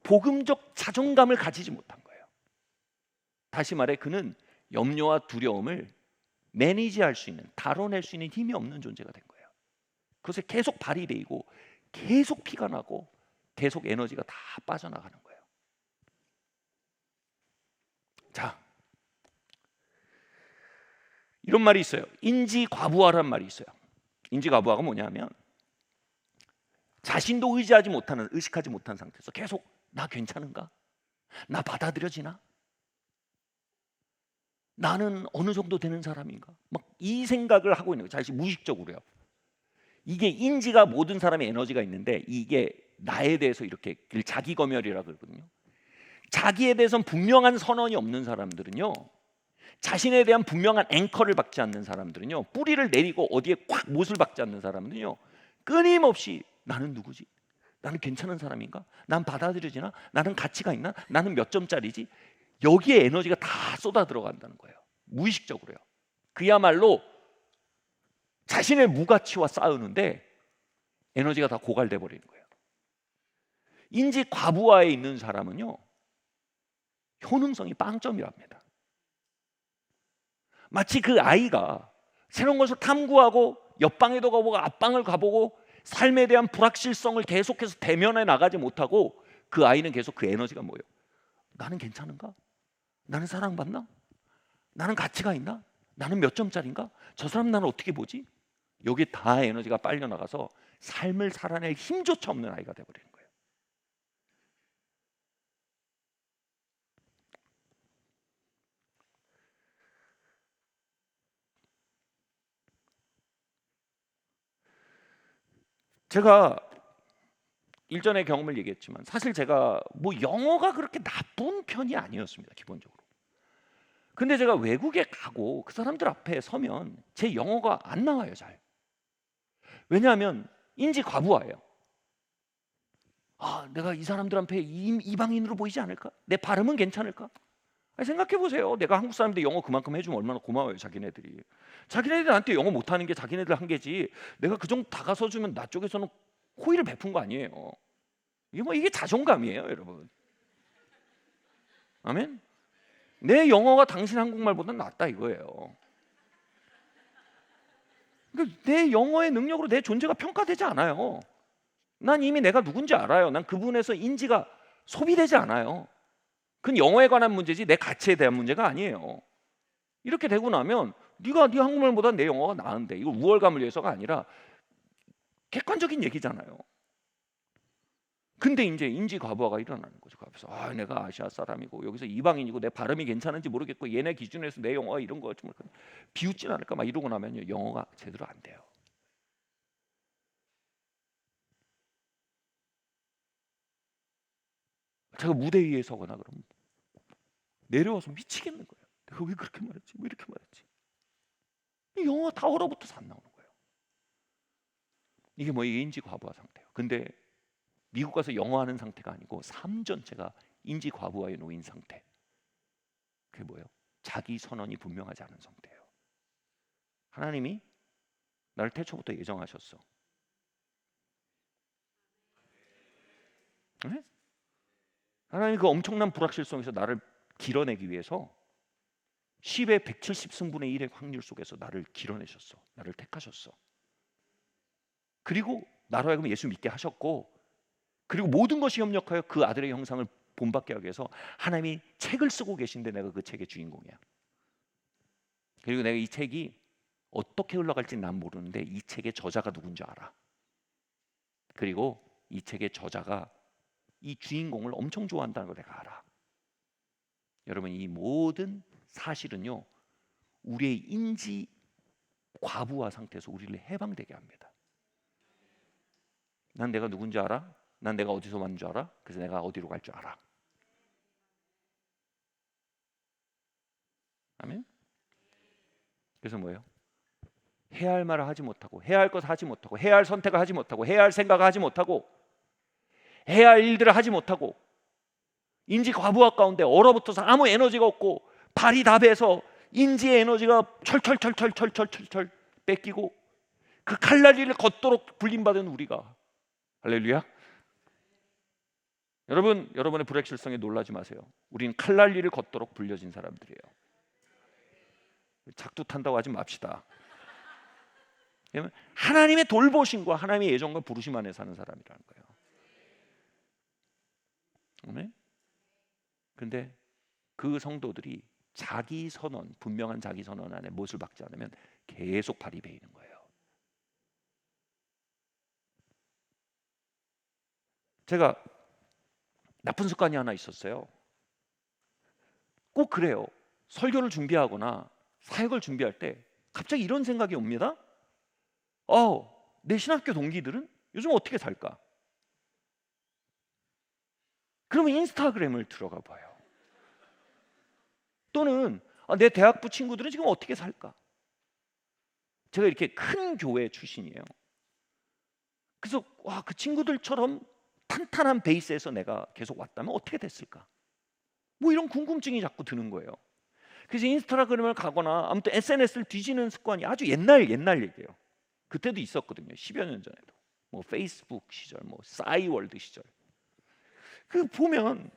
복음적 자존감을 가지지 못한 거예요. 다시 말해 그는 염려와 두려움을 매니지할 수 있는, 다뤄낼 수 있는 힘이 없는 존재가 된 거예요. 그것에 계속 발이 베이고 계속 피가 나고 계속 에너지가 다 빠져나가는 거예요. 자, 이런 말이 있어요. 인지과부하라는 말이 있어요. 인지과부하가 뭐냐면 자신도 의식하지 못한 상태에서 계속 나 괜찮은가? 나 받아들여지나? 나는 어느 정도 되는 사람인가? 막 이 생각을 하고 있는 거예요. 자신 무의식적으로요. 이게 인지가 모든 사람의 에너지가 있는데 이게 나에 대해서 이렇게 자기검열이라 그러거든요. 자기에 대해서는 분명한 선언이 없는 사람들은요, 자신에 대한 분명한 앵커를 박지 않는 사람들은요, 뿌리를 내리고 어디에 꽉 못을 박지 않는 사람들은요, 끊임없이 나는 누구지? 나는 괜찮은 사람인가? 난 받아들여지나? 나는 가치가 있나? 나는 몇 점짜리지? 여기에 에너지가 다 쏟아 들어간다는 거예요. 무의식적으로요. 그야말로 자신의 무가치와 싸우는데 에너지가 다 고갈돼 버리는 거예요. 인지 과부하에 있는 사람은요, 효능성이 빵점이랍니다. 마치 그 아이가 새로운 것을 탐구하고 옆방에도 가보고 앞방을 가보고 삶에 대한 불확실성을 계속해서 대면해 나가지 못하고 그 아이는 계속 그 에너지가 뭐예요? 나는 괜찮은가? 나는 사랑받나? 나는 가치가 있나? 나는 몇 점짜리인가? 저 사람 나는 어떻게 보지? 여기에 다 에너지가 빨려 나가서 삶을 살아낼 힘조차 없는 아이가 돼버리는 거예요. 제가 일전에 경험을 얘기했지만 사실 제가 뭐 영어가 그렇게 나쁜 편이 아니었습니다, 기본적으로. 근데 제가 외국에 가고 그 사람들 앞에 서면 제 영어가 안 나와요, 잘. 왜냐하면 인지 과부하예요. 아, 내가 이 사람들 앞에 이방인으로 보이지 않을까? 내 발음은 괜찮을까? 아니, 생각해 보세요. 내가 한국 사람인데 영어 그만큼 해주면 얼마나 고마워요, 자기네들이. 자기네들한테 영어 못하는 게 자기네들 한계지. 내가 그 정도 다가서 주면 나 쪽에서는 호의를 베푼 거 아니에요. 이게 자존감이에요, 여러분. 아멘. 내 영어가 당신 한국말보다 낫다 이거예요. 그러니까 내 영어의 능력으로 내 존재가 평가되지 않아요. 난 이미 내가 누군지 알아요. 난 그분에서 인지가 소비되지 않아요. 그건 영어에 관한 문제지 내 가치에 대한 문제가 아니에요. 이렇게 되고 나면 네가 네 한국말보다 내 영어가 나은데, 이거 우월감을 위해서가 아니라 객관적인 얘기잖아요. 근데 이제 인지 과부하가 일어나는 거죠. 그 앞에서 내가 아시아 사람이고 여기서 이방인이고 내 발음이 괜찮은지 모르겠고 얘네 기준에서 내 영어가 이런 거 좀 비웃진 않을까 막 이러고 나면요, 영어가 제대로 안 돼요. 제가 무대 위에 서거나 그러면 내려와서 미치겠는 거예요. 내가 왜 그렇게 말했지? 왜 이렇게 말했지? 영어가 다 얼어붙어서 안 나오는 거예요. 이게 이게 인지 과부하 상태예요. 근데 미국 가서 영어 하는 상태가 아니고 삶 전체가 인지 과부하에 놓인 상태. 그게 뭐예요? 자기 선언이 분명하지 않은 상태예요. 하나님이 나를 태초부터 예정하셨어. 네? 하나님 그 엄청난 불확실성에서 나를 길어내기 위해서 10의 170승분의 1의 확률 속에서 나를 길어내셨어. 나를 택하셨어. 그리고 나로 하여금 예수 믿게 하셨고, 그리고 모든 것이 협력하여 그 아들의 형상을 본받게 하기 위해서 하나님이 책을 쓰고 계신데 내가 그 책의 주인공이야. 그리고 내가 이 책이 어떻게 흘러갈지 난 모르는데 이 책의 저자가 누군지 알아. 그리고 이 책의 저자가 이 주인공을 엄청 좋아한다는 걸 내가 알아. 여러분, 이 모든 사실은요, 우리의 인지 과부하 상태에서 우리를 해방되게 합니다. 난 내가 누군지 알아? 난 내가 어디서 왔는 줄 알아? 그래서 내가 어디로 갈 줄 알아. 아멘. 그래서 뭐예요? 해야 할 말을 하지 못하고, 해야 할 것을 하지 못하고, 해야 할 선택을 하지 못하고, 해야 할 생각을 하지 못하고, 해야 할 일들을 하지 못하고, 인지 과부하 가운데 얼어붙어서 아무 에너지가 없고 발이 다 베서 인지의 에너지가 철철철철철철철 뺏기고 그 칼날리를 걷도록 불림받은 우리가, 할렐루야. 여러분, 여러분의 불확실성에 놀라지 마세요. 우리는 칼날리를 걷도록 불려진 사람들이에요. 작두 탄다고 하지 맙시다. 하나님의 돌보심과 하나님의 예정과 부르심 안에 사는 사람이라는 거예요. 아멘. 근데 그 성도들이 자기 선언, 분명한 자기 선언 안에 못을 박지 않으면 계속 발이 베이는 거예요. 제가 나쁜 습관이 하나 있었어요. 꼭 그래요. 설교를 준비하거나 사역을 준비할 때 갑자기 이런 생각이 옵니다. 내 신학교 동기들은 요즘 어떻게 살까? 그러면 인스타그램을 들어가 봐요. 또는 내 대학부 친구들은 지금 어떻게 살까? 제가 이렇게 큰 교회 출신이에요. 그래서 그 친구들처럼 탄탄한 베이스에서 내가 계속 왔다면 어떻게 됐을까? 뭐 이런 궁금증이 자꾸 드는 거예요. 그래서 인스타그램을 가거나 아무튼 SNS를 뒤지는 습관이 아주 옛날 얘기예요. 그때도 있었거든요. 10여 년 전에도. 뭐 페이스북 시절, 뭐 싸이월드 시절. 그 보면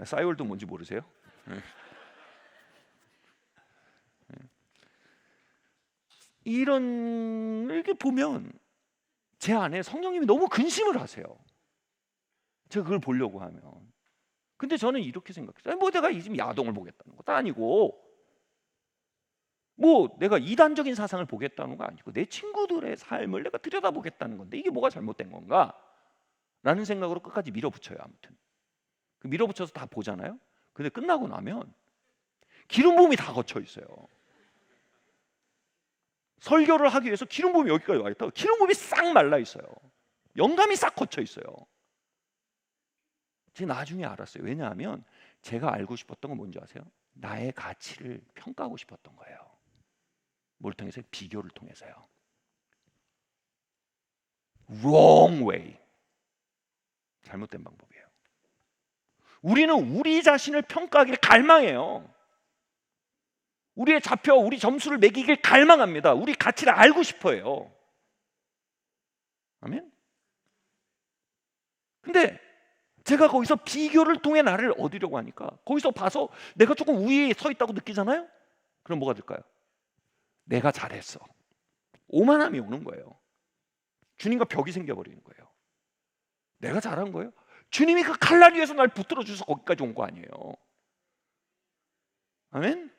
싸이월드 뭔지 모르세요? 이렇게 보면 제 안에 성령님이 너무 근심을 하세요. 제가 그걸 보려고 하면. 근데 저는 이렇게 생각했어요. 뭐 내가 지금 야동을 보겠다는 것도 아니고, 뭐 내가 이단적인 사상을 보겠다는 거 아니고, 내 친구들의 삶을 내가 들여다보겠다는 건데 이게 뭐가 잘못된 건가? 라는 생각으로 끝까지 밀어붙여요. 아무튼 그 밀어붙여서 다 보잖아요. 근데 끝나고 나면 기름 부음이 다 거쳐 있어요. 설교를 하기 위해서 기름 부음이 여기까지 와 있다고 기름 부음이 싹 말라 있어요. 영감이 싹 거쳐 있어요. 제가 나중에 알았어요. 왜냐하면 제가 알고 싶었던 건 뭔지 아세요? 나의 가치를 평가하고 싶었던 거예요. 뭘 통해서? 비교를 통해서요. Wrong way. 잘못된 방법이에요. 우리는 우리 자신을 평가하기를 갈망해요. 우리의 좌표, 우리 점수를 매기길 갈망합니다. 우리 가치를 알고 싶어요. 아멘? 근데 제가 거기서 비교를 통해 나를 얻으려고 하니까 거기서 봐서 내가 조금 우위에 서 있다고 느끼잖아요? 그럼 뭐가 될까요? 내가 잘했어. 오만함이 오는 거예요. 주님과 벽이 생겨버리는 거예요. 내가 잘한 거예요? 주님이 그 칼날 위에서 날 붙들어 주셔서 거기까지 온 거 아니에요. 아멘?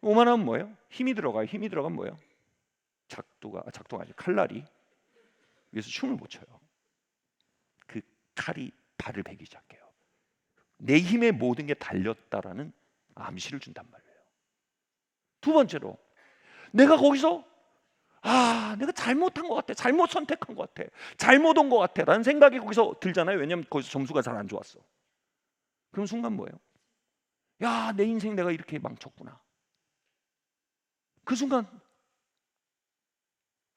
오만하면 뭐예요? 힘이 들어가요. 힘이 들어가면 뭐예요? 작두가 아니죠. 칼날이 위에서 춤을 못 춰요. 그 칼이 발을 베기 시작해요. 내 힘의 모든 게 달렸다라는 암시를 준단 말이에요. 두 번째로, 내가 거기서 내가 잘못한 것 같아, 잘못 선택한 것 같아, 잘못 온 것 같아 라는 생각이 거기서 들잖아요. 왜냐하면 거기서 점수가 잘 안 좋았어. 그럼 순간 뭐예요? 내 인생 내가 이렇게 망쳤구나. 그 순간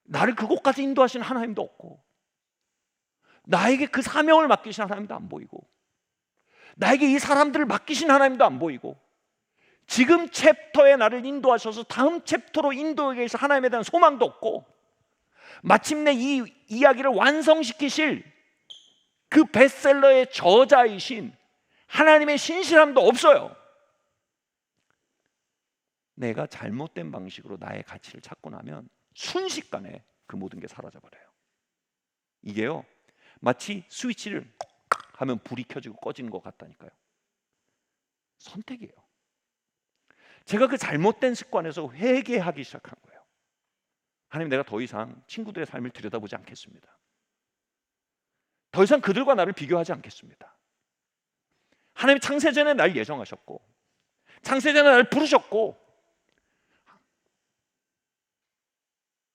나를 그곳까지 인도하시는 하나님도 없고, 나에게 그 사명을 맡기신 하나님도 안 보이고, 나에게 이 사람들을 맡기신 하나님도 안 보이고, 지금 챕터에 나를 인도하셔서 다음 챕터로 인도하기 위해서 하나님에 대한 소망도 없고, 마침내 이 이야기를 완성시키실 그 베스트셀러의 저자이신 하나님의 신실함도 없어요. 내가 잘못된 방식으로 나의 가치를 찾고 나면 순식간에 그 모든 게 사라져버려요. 이게요, 마치 스위치를 하면 불이 켜지고 꺼지는 것 같다니까요. 선택이에요. 제가 그 잘못된 습관에서 회개하기 시작한 거예요. 하나님, 내가 더 이상 친구들의 삶을 들여다보지 않겠습니다. 더 이상 그들과 나를 비교하지 않겠습니다. 하나님, 창세전에 날 예정하셨고, 창세전에 날 부르셨고,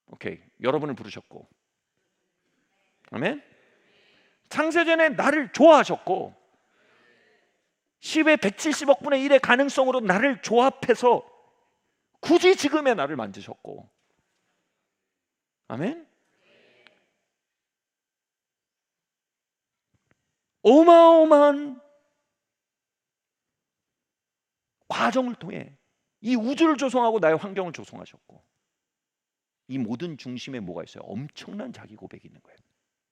오케이, 여러분을 부르셨고, 아멘. 창세전에 나를 좋아하셨고, 10의 170억 분의 1의 가능성으로 나를 조합해서 굳이 지금의 나를 만드셨고, 아멘. 어마어마한 과정을 통해 이 우주를 조성하고 나의 환경을 조성하셨고, 이 모든 중심에 뭐가 있어요? 엄청난 자기 고백이 있는 거예요.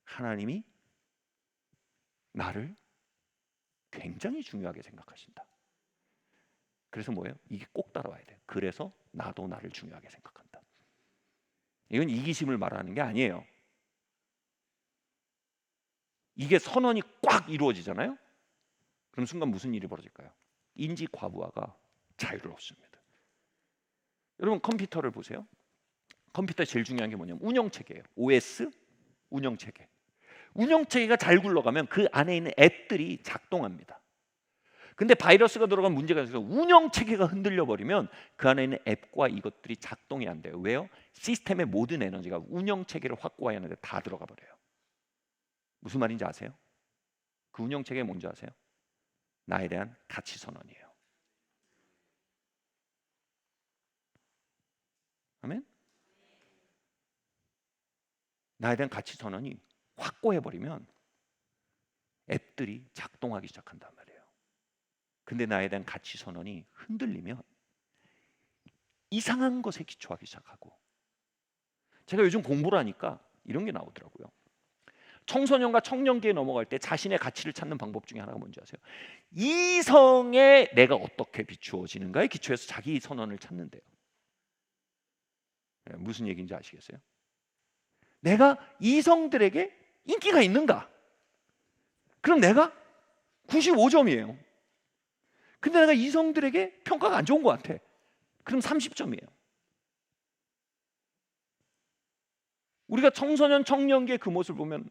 하나님이 나를 굉장히 중요하게 생각하신다. 그래서 뭐예요? 이게 꼭 따라와야 돼요. 그래서 나도 나를 중요하게 생각한다. 이건 이기심을 말하는 게 아니에요. 이게 선언이 꽉 이루어지잖아요. 그럼 순간 무슨 일이 벌어질까요? 인지 과부하가 자유를 얻습니다. 여러분, 컴퓨터를 보세요. 컴퓨터에 제일 중요한 게 뭐냐면 운영체계예요. OS, 운영체계. 운영체계가 잘 굴러가면 그 안에 있는 앱들이 작동합니다. 근데 바이러스가 들어간 문제가 있어서 운영체계가 흔들려 버리면 그 안에 있는 앱과 이것들이 작동이 안 돼요. 왜요? 시스템의 모든 에너지가 운영체계를 확보해야 하는데 다 들어가 버려요. 무슨 말인지 아세요? 그 운영체계가 뭔지 아세요? 나에 대한 가치 선언이에요. 아멘? 나에 대한 가치 선언이 확고해버리면 앱들이 작동하기 시작한단 말이에요. 근데 나에 대한 가치 선언이 흔들리면 이상한 것에 기초하기 시작하고, 제가 요즘 공부를 하니까 이런 게 나오더라고요. 청소년과 청년기에 넘어갈 때 자신의 가치를 찾는 방법 중에 하나가 뭔지 아세요? 이성에 내가 어떻게 비추어지는가에 기초해서 자기 선언을 찾는데요. 무슨 얘기인지 아시겠어요? 내가 이성들에게 인기가 있는가? 그럼 내가 95점이에요. 근데 내가 이성들에게 평가가 안 좋은 것 같아. 그럼 30점이에요. 우리가 청소년 청년기의 그 모습을 보면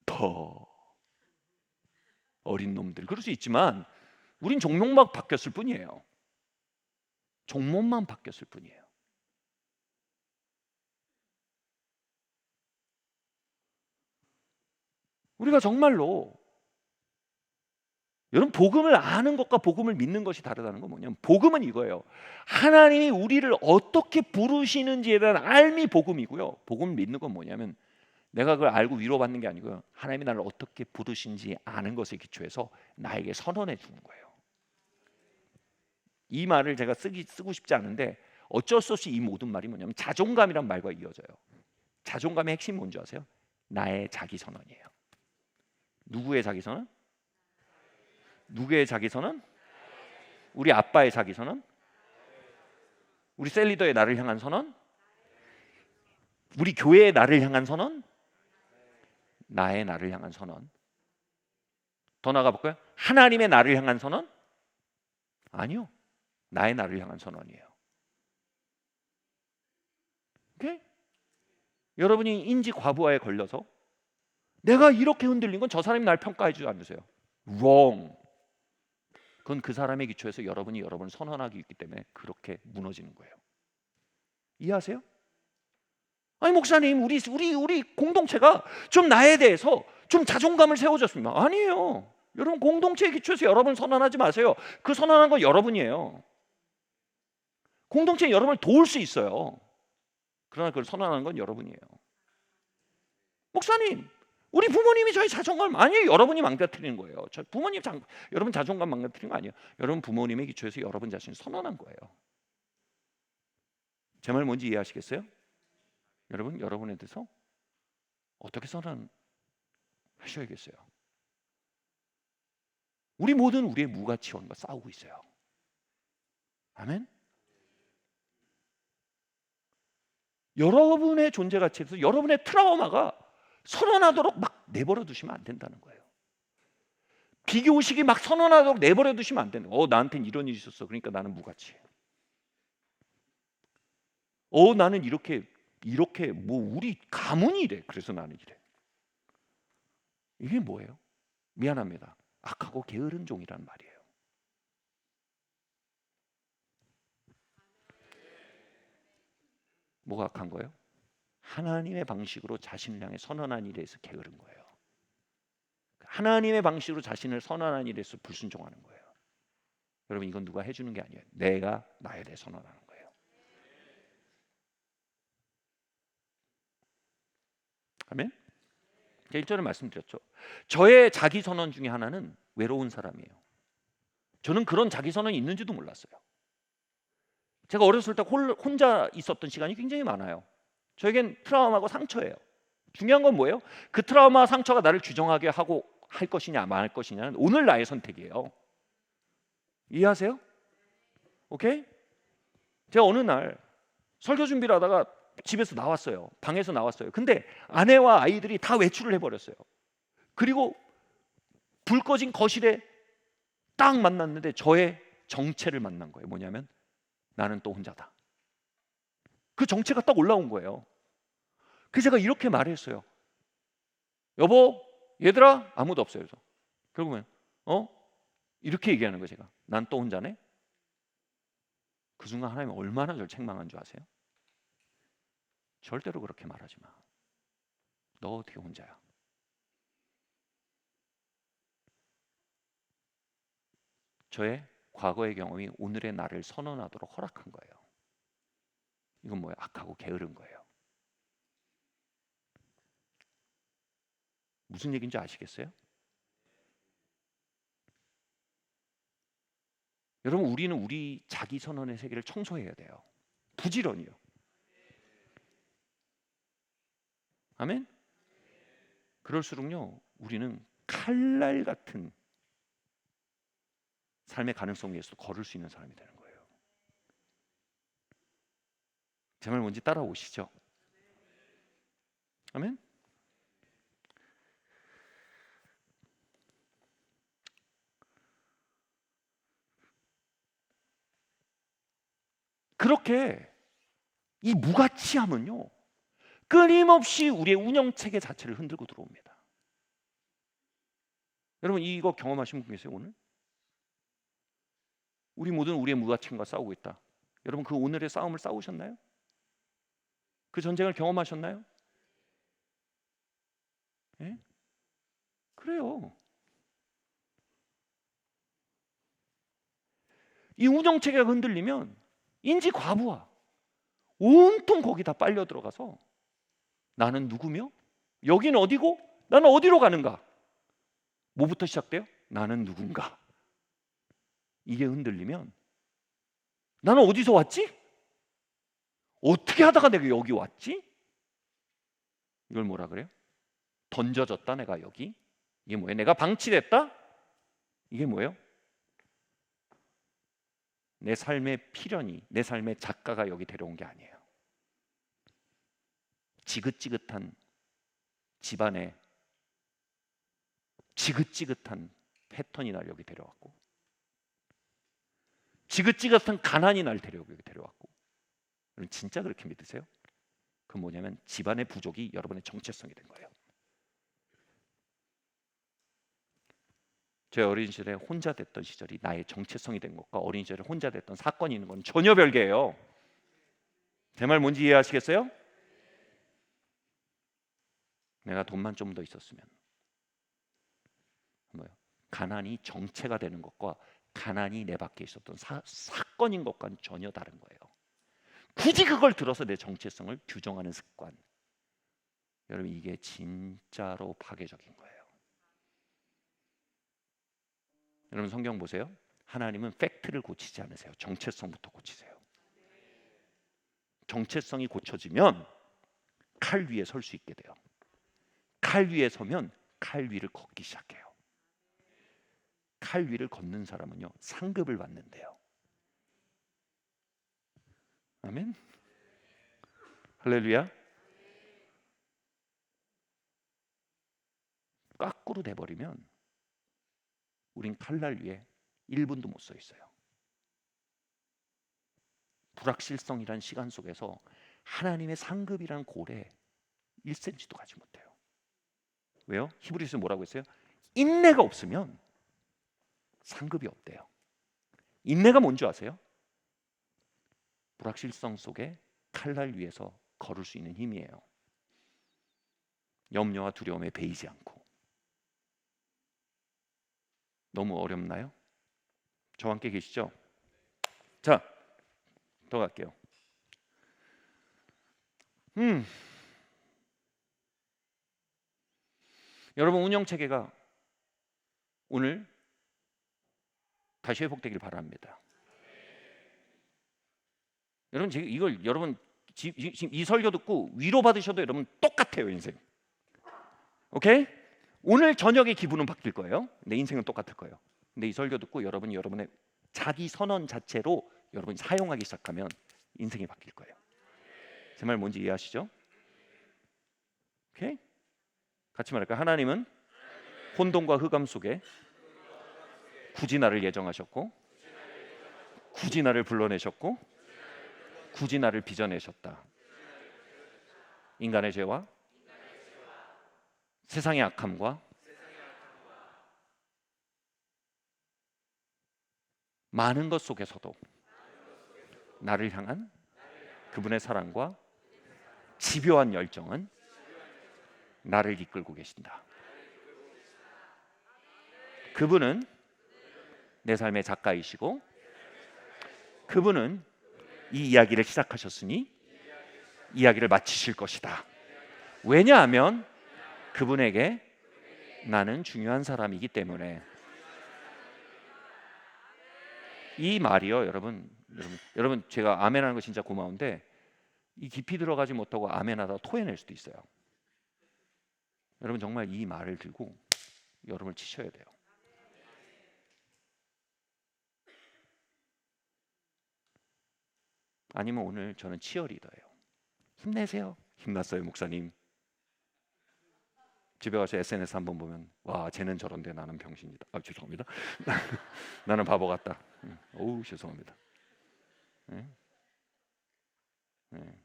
더 어린 놈들 그럴 수 있지만 우린 종목만 바뀌었을 뿐이에요. 종목만 바뀌었을 뿐이에요. 우리가 정말로, 여러분, 복음을 아는 것과 복음을 믿는 것이 다르다는 건 뭐냐면, 복음은 이거예요. 하나님이 우리를 어떻게 부르시는지에 대한 알미 복음이고요. 복음을 믿는 건 뭐냐면, 내가 그걸 알고 위로받는 게 아니고요. 하나님이 나를 어떻게 부르신지 아는 것에 기초해서 나에게 선언해 주는 거예요. 이 말을 제가 쓰고 싶지 않은데 어쩔 수 없이 이 모든 말이 뭐냐면 자존감이란 말과 이어져요. 자존감의 핵심이 뭔지 아세요? 나의 자기 선언이에요. 누구의 자기 선언? 누구의 자기 선언? 우리 아빠의 자기 선언? 우리 셀리더의 나를 향한 선언? 우리 교회의 나를 향한 선언? 나의 나를 향한 선언. 더 나가 볼까요? 하나님의 나를 향한 선언? 아니요. 나의 나를 향한 선언이에요. 오케이? 여러분이 인지 과부하에 걸려서 내가 이렇게 흔들린 건 저 사람이 날 평가해 주지 않으세요. wrong. 그건 그 사람의 기초에서 여러분이 여러분을 선언하기 있기 때문에 그렇게 무너지는 거예요. 이해하세요? 아니, 목사님, 우리 공동체가 좀 나에 대해서 좀 자존감을 세워줬습니다. 아니에요. 여러분, 공동체의 기초에서 여러분 선언하지 마세요. 그 선언한 건 여러분이에요. 공동체에 여러분을 도울 수 있어요. 그러나 그걸 선언하는 건 여러분이에요. 목사님, 우리 부모님이 저희 자존감, 아니에요. 여러분이 망가뜨리는 거예요. 여러분 자존감 망가뜨리는 거 아니에요. 여러분 부모님의 기초에서 여러분 자신을 선언한 거예요. 제 말 뭔지 이해하시겠어요? 여러분, 여러분에 대해서 어떻게 선언하셔야겠어요? 우리 모든 우리의 무가치원과 싸우고 있어요. 아멘. 여러분의 존재 가치에서 여러분의 트라우마가 선언하도록 막 내버려 두시면 안 된다는 거예요. 비교의식이 막 선언하도록 내버려 두시면 안 되는 거예요. 나한테는 이런 일이 있었어. 그러니까 나는 무가치해. 나는 이렇게 뭐 우리 가문이 이래. 그래서 나는 이래. 이게 뭐예요? 미안합니다. 악하고 게으른 종이란 말이에요. 뭐가 악한 거예요? 하나님의 방식으로 자신을 향해 선언한 일에 서 게으른 거예요. 하나님의 방식으로 자신을 선언한 일에서 불순종하는 거예요. 여러분, 이건 누가 해주는 게 아니에요. 내가 나에 대해 선언하는 거예요. 아멘? 제가 1절에 말씀드렸죠. 저의 자기 선언 중에 하나는 외로운 사람이에요. 저는 그런 자기 선언이 있는지도 몰랐어요. 제가 어렸을 때 혼자 있었던 시간이 굉장히 많아요. 저에겐 트라우마고 상처예요. 중요한 건 뭐예요? 그 트라우마 상처가 나를 규정하게 하고 할 것이냐 말 것이냐는 오늘 나의 선택이에요. 이해하세요? 오케이? 제가 어느 날 설교 준비를 하다가 집에서 나왔어요. 방에서 나왔어요. 근데 아내와 아이들이 다 외출을 해버렸어요. 그리고 불 꺼진 거실에 딱 만났는데 저의 정체를 만난 거예요. 뭐냐면 나는 또 혼자다. 그 정체가 딱 올라온 거예요. 그래서 제가 이렇게 말했어요. 여보, 얘들아, 아무도 없어요. 그래서 결국엔 이렇게 얘기하는 거예요. 제가 난 또 혼자네. 그 순간 하나님이 얼마나 저를 책망한 줄 아세요? 절대로 그렇게 말하지 마. 너 어떻게 혼자야? 저의 과거의 경험이 오늘의 나를 선언하도록 허락한 거예요. 이건 뭐예요? 악하고 게으른 거예요. 무슨 얘기인지 아시겠어요? 여러분, 우리는 우리 자기 선언의 세계를 청소해야 돼요. 부지런히요. 아멘? 그럴수록요, 우리는 칼날 같은 삶의 가능성 위에서 걸을 수 있는 사람이 되는 거예요. 제 말 뭔지 따라오시죠? 아멘? 그렇게 이 무가치함은요, 끊임없이 우리의 운영체계 자체를 흔들고 들어옵니다. 여러분, 이거 경험하신 분 계세요? 오늘? 우리 모든 우리의 무가치함과 싸우고 있다. 여러분, 그 오늘의 싸움을 싸우셨나요? 그 전쟁을 경험하셨나요? 예? 그래요. 이 운영체계가 흔들리면 인지 과부하 온통 거기 다 빨려 들어가서 나는 누구며? 여긴 어디고? 나는 어디로 가는가? 뭐부터 시작돼요? 나는 누군가? 이게 흔들리면 나는 어디서 왔지? 어떻게 하다가 내가 여기 왔지? 이걸 뭐라 그래요? 던져졌다 내가 여기. 이게 뭐예요? 내가 방치됐다? 이게 뭐예요? 내 삶의 필연이, 내 삶의 작가가 여기 데려온 게 아니에요. 지긋지긋한 집안에 지긋지긋한 패턴이 날 여기 데려왔고, 지긋지긋한 가난이 날 여기 데려왔고. 여러분, 진짜 그렇게 믿으세요? 그건 뭐냐면 집안의 부족이 여러분의 정체성이 된 거예요. 제 어린 시절에 혼자 됐던 시절이 나의 정체성이 된 것과 어린 시절에 혼자 됐던 사건이 있는 건 전혀 별개예요. 제 말 뭔지 이해하시겠어요? 내가 돈만 좀 더 있었으면, 뭐요? 가난이 정체가 되는 것과 가난이 내 밖에 있었던 사건인 것과는 전혀 다른 거예요. 굳이 그걸 들어서 내 정체성을 규정하는 습관, 여러분, 이게 진짜로 파괴적인 거예요. 여러분, 성경 보세요. 하나님은 팩트를 고치지 않으세요. 정체성부터 고치세요. 정체성이 고쳐지면 칼 위에 설 수 있게 돼요. 칼 위에 서면 칼 위를 걷기 시작해요. 칼 위를 걷는 사람은요 상급을 받는데요. 아멘. 할렐루야. 거꾸로 돼버리면 우린 칼날 위에 1분도 못 서 있어요. 불확실성이란 시간 속에서 하나님의 상급이란 골에 1cm도 가지 못해요. 왜요? 히브리서 뭐라고 했어요? 인내가 없으면 상급이 없대요. 인내가 뭔지 아세요? 불확실성 속에 칼날 위에서 걸을 수 있는 힘이에요. 염려와 두려움에 베이지 않고. 너무 어렵나요? 저와 함께 계시죠? 자, 더 갈게요. 여러분 운영체계가 오늘 다시 회복되길 바랍니다. 여러분 지금 이걸 여러분 지금 이 설교 듣고 위로 받으셔도 여러분 똑같아요 인생. 오케이? 오늘 저녁에 기분은 바뀔 거예요. 내 인생은 똑같을 거예요. 근데 이 설교 듣고 여러분이 여러분의 자기 선언 자체로 여러분이 사용하기 시작하면 인생이 바뀔 거예요. 제 말 뭔지 이해하시죠? 오케이? 같이 말할까요? 하나님은 혼돈과 흑암 속에 굳이 나를 예정하셨고 굳이 나를 불러내셨고 굳이 나를 빚어내셨다. 인간의 죄와 세상의 악함과 많은 것 속에서도 나를 향한 그분의 사랑과 집요한 열정은 나를 이끌고 계신다. 그분은 내 삶의 작가이시고 그분은 이 이야기를 시작하셨으니 이야기를 마치실 것이다. 왜냐하면 그분에게 나는 중요한 사람이기 때문에. 이 말이요 여러분 제가 아멘하는 거 진짜 고마운데 이 깊이 들어가지 못하고 아멘하다가 토해낼 수도 있어요. 여러분 정말 이 말을 들고 여러분을 치셔야 돼요. 아니면 오늘 저는 치어리더예요. 힘내세요. 힘났어요 목사님. 집에 가서 SNS 한번 보면 와 쟤는 저런데 나는 병신이다. 아 죄송합니다. 나는 바보 같다. 어우 죄송합니다. 네? 네.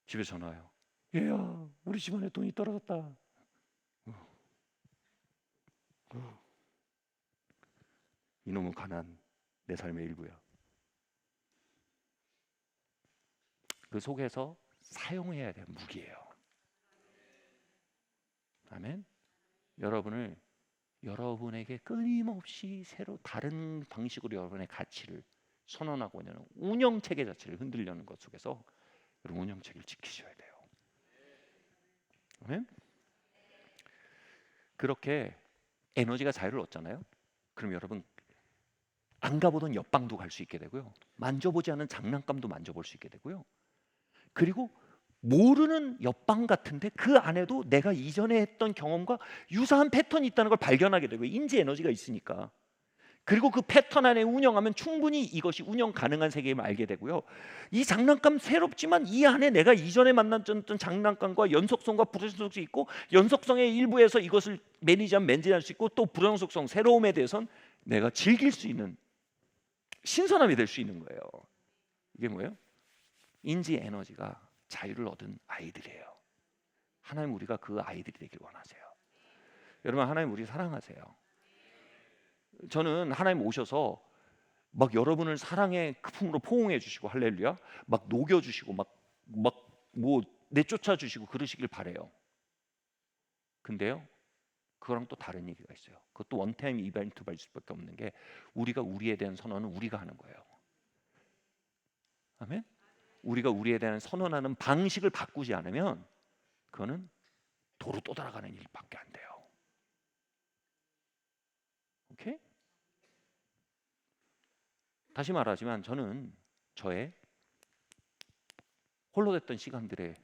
집에 전화 와요. 얘야 우리 집안에 돈이 떨어졌다. 이놈의 가난 내 삶의 일부야. 그 속에서 사용해야 될 무기예요. 아멘. 여러분에게 끊임없이 새로 다른 방식으로 여러분의 가치를 선언하고 있는 운영 체계 자체를 흔들려는 것 속에서 여러분 운영 체계를 지키셔야 돼요. 아멘. 그렇게 에너지가 자유를 얻잖아요. 그럼 여러분 안 가보던 옆방도 갈 수 있게 되고요. 만져보지 않은 장난감도 만져볼 수 있게 되고요. 그리고 모르는 옆방 같은데 그 안에도 내가 이전에 했던 경험과 유사한 패턴이 있다는 걸 발견하게 되고 인지 에너지가 있으니까. 그리고 그 패턴 안에 운영하면 충분히 이것이 운영 가능한 세계임을 알게 되고요. 이 장난감 새롭지만 이 안에 내가 이전에 만났던 장난감과 연속성과 불연속성이 있고 연속성의 일부에서 이것을 매니지할 수 있고 또 불연속성, 새로움에 대해서는 내가 즐길 수 있는 신선함이 될 수 있는 거예요. 이게 뭐예요? 인지 에너지가 자유를 얻은 아이들이에요. 하나님 우리가 그 아이들이 되길 원하세요. 여러분 하나님 우리 사랑하세요. 저는 하나님 오셔서 막 여러분을 사랑의 품으로 포옹해 주시고 할렐루야 막 녹여 주시고 막 뭐 내쫓아 주시고 그러시길 바래요. 근데요 그거랑 또 다른 얘기가 있어요. 그것도 원타임 이벤트일 수밖에 없는 게 우리가 우리에 대한 선언은 우리가 하는 거예요. 아멘. 우리가 우리에 대한 선언하는 방식을 바꾸지 않으면 그거는 도로 또 돌아가는 일밖에 안 돼요. 오케이? 다시 말하지만 저는 저의 홀로 됐던 시간들에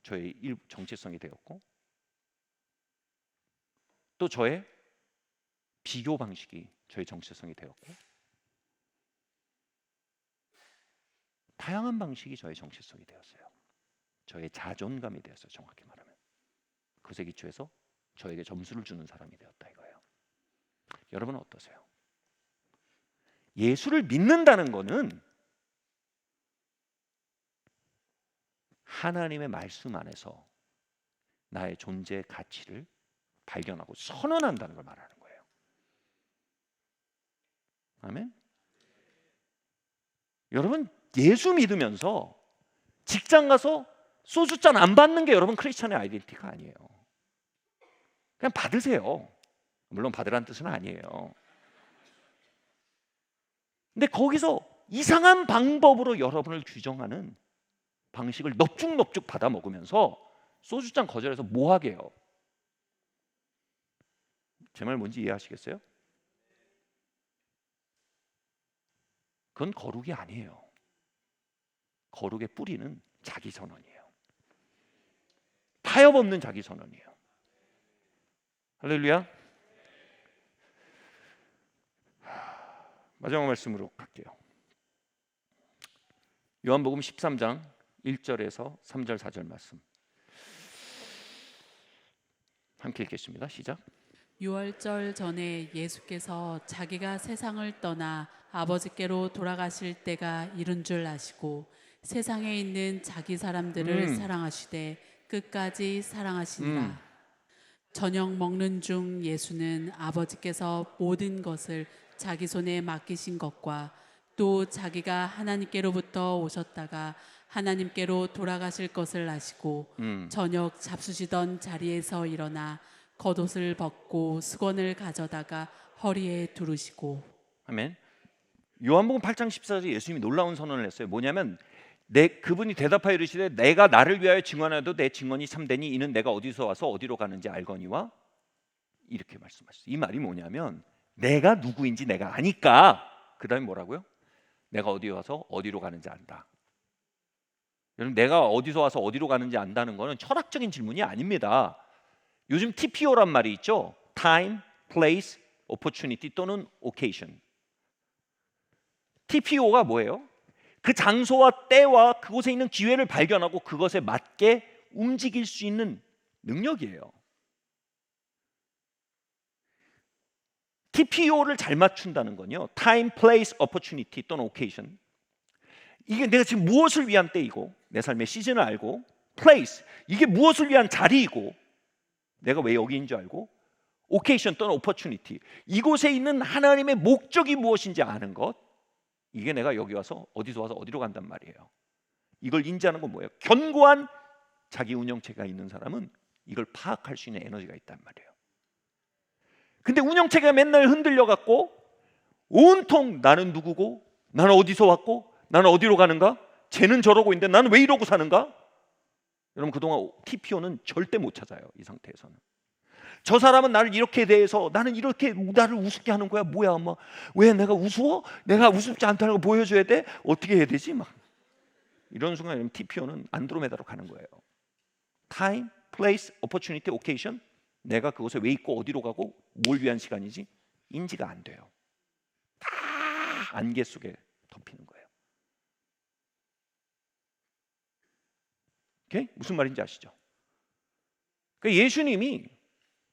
저의 정체성이 되었고 또 저의 비교 방식이 저의 정체성이 되었고, 다양한 방식이 저의 정체성이 되었어요. 저의 자존감이 되었어요. 정확히 말하면 그것에 기초해서 저에게 점수를 주는 사람이 되었다 이거예요. 여러분은 어떠세요? 예수를 믿는다는 것은 하나님의 말씀 안에서 나의 존재 가치를 발견하고 선언한다는 걸 말하는 거예요. 아멘. 여러분, 예수 믿으면서 직장 가서 소주잔 안 받는 게 여러분 크리스천의 아이덴티티가 아니에요. 그냥 받으세요. 물론 받으라는 뜻은 아니에요. 근데 거기서 이상한 방법으로 여러분을 규정하는 방식을 넙죽넙죽 받아 먹으면서 소주잔 거절해서 뭐 하게요? 제 말 뭔지 이해하시겠어요? 그건 거룩이 아니에요. 거룩의 뿌리는 자기 선언이에요. 타협 없는 자기 선언이에요. 할렐루야. 마지막 말씀으로 갈게요. 요한복음 13장 1절에서 3절 4절 말씀 함께 읽겠습니다. 시작. 유월절 전에 예수께서 자기가 세상을 떠나 아버지께로 돌아가실 때가 이른 줄 아시고 세상에 있는 자기 사람들을 사랑하시되 끝까지 사랑하시니라. 저녁 먹는 중 예수는 아버지께서 모든 것을 자기 손에 맡기신 것과 또 자기가 하나님께로부터 오셨다가 하나님께로 돌아가실 것을 아시고 저녁 잡수시던 자리에서 일어나 겉옷을 벗고 수건을 가져다가 허리에 두르시고. 아멘. 요한복음 8장 14절에 예수님이 놀라운 선언을 했어요. 뭐냐면 그분이 대답하여 이르시되 내가 나를 위하여 증언하여도 내 증언이 참되니 이는 내가 어디서 와서 어디로 가는지 알거니와 이렇게 말씀하셨어요. 이 말이 뭐냐면 내가 누구인지 내가 아니까 그 다음에 뭐라고요? 내가 어디 와서 어디로 가는지 안다. 여러분, 내가 어디서 와서 어디로 가는지 안다는 것은 철학적인 질문이 아닙니다. 요즘 TPO란 말이 있죠. Time, Place, Opportunity 또는 Occasion. TPO가 뭐예요? 그 장소와 때와 그곳에 있는 기회를 발견하고 그것에 맞게 움직일 수 있는 능력이에요. TPO를 잘 맞춘다는 건요. Time, Place, Opportunity 또는 Occasion. 이게 내가 지금 무엇을 위한 때이고 내 삶의 시즌을 알고 Place, 이게 무엇을 위한 자리이고 내가 왜 여기인 줄 알고 Occasion 또는 Opportunity, 이곳에 있는 하나님의 목적이 무엇인지 아는 것, 이게 내가 여기 와서 어디서 와서 어디로 간단 말이에요. 이걸 인지하는 건 뭐예요? 견고한 자기 운영체가 있는 사람은 이걸 파악할 수 있는 에너지가 있단 말이에요. 근데 운영체가 맨날 흔들려 갖고 온통 나는 누구고 나는 어디서 왔고 나는 어디로 가는가? 쟤는 저러고 있는데 나는 왜 이러고 사는가? 여러분, 그동안 TPO는 절대 못 찾아요. 이 상태에서는 저 사람은 나를 이렇게 대해서 나는 이렇게 나를 우습게 하는 거야. 뭐야, 엄마? 왜 내가 우스워? 내가 우습지 않다는 걸 보여줘야 돼? 어떻게 해야 되지? 막 이런 순간 TPO는 안드로메다로 가는 거예요. Time, Place, Opportunity, Occasion. 내가 그곳에 왜 있고 어디로 가고 뭘 위한 시간이지? 인지가 안 돼요. 다 안개 속에 덮이는 거예요. 오케이? 무슨 말인지 아시죠? 그러니까 예수님이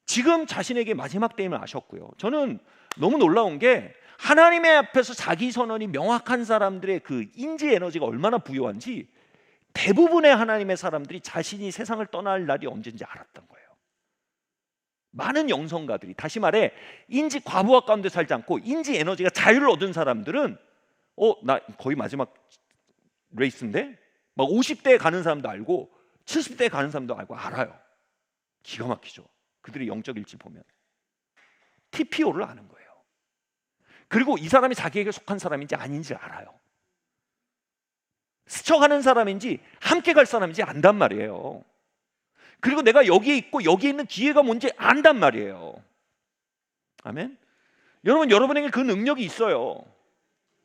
지금 자신에게 마지막 때임을 아셨고요. 저는 너무 놀라운 게 하나님의 앞에서 자기 선언이 명확한 사람들의 그 인지 에너지가 얼마나 부유한지 대부분의 하나님의 사람들이 자신이 세상을 떠날 날이 언제인지 알았던 거예요. 많은 영성가들이, 다시 말해 인지 과부하 가운데 살지 않고 인지 에너지가 자유를 얻은 사람들은 나 거의 마지막 레이스인데 막 50대에 가는 사람도 알고 70대에 가는 사람도 알고 알아요. 기가 막히죠. 그들의 영적 일치 보면 TPO를 아는 거예요. 그리고 이 사람이 자기에게 속한 사람인지 아닌지 알아요. 스쳐가는 사람인지 함께 갈 사람인지 안단 말이에요. 그리고 내가 여기에 있고 여기에 있는 기회가 뭔지 안단 말이에요. 아멘. 여러분, 여러분에게 그 능력이 있어요.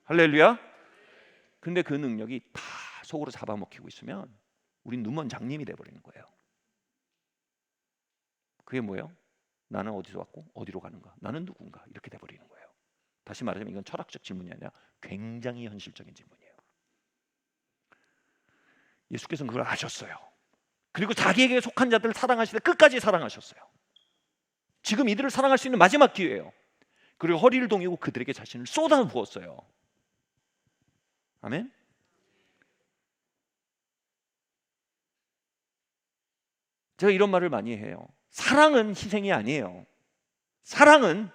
할렐루야. 근데 그 능력이 다 속으로 잡아먹히고 있으면 우린 눈먼 장님이 돼버리는 거예요. 그게 뭐예요? 나는 어디서 왔고 어디로 가는가? 나는 누군가? 이렇게 돼버리는 거예요. 다시 말하자면 이건 철학적 질문이 아니라 굉장히 현실적인 질문이에요. 예수께서는 그걸 아셨어요. 그리고 자기에게 속한 자들을 사랑하시되 끝까지 사랑하셨어요. 지금 이들을 사랑할 수 있는 마지막 기회예요. 그리고 허리를 동이고 그들에게 자신을 쏟아부었어요. 아멘. 제가 이런 말을 많이 해요. 사랑은 희생이 아니에요. 사랑은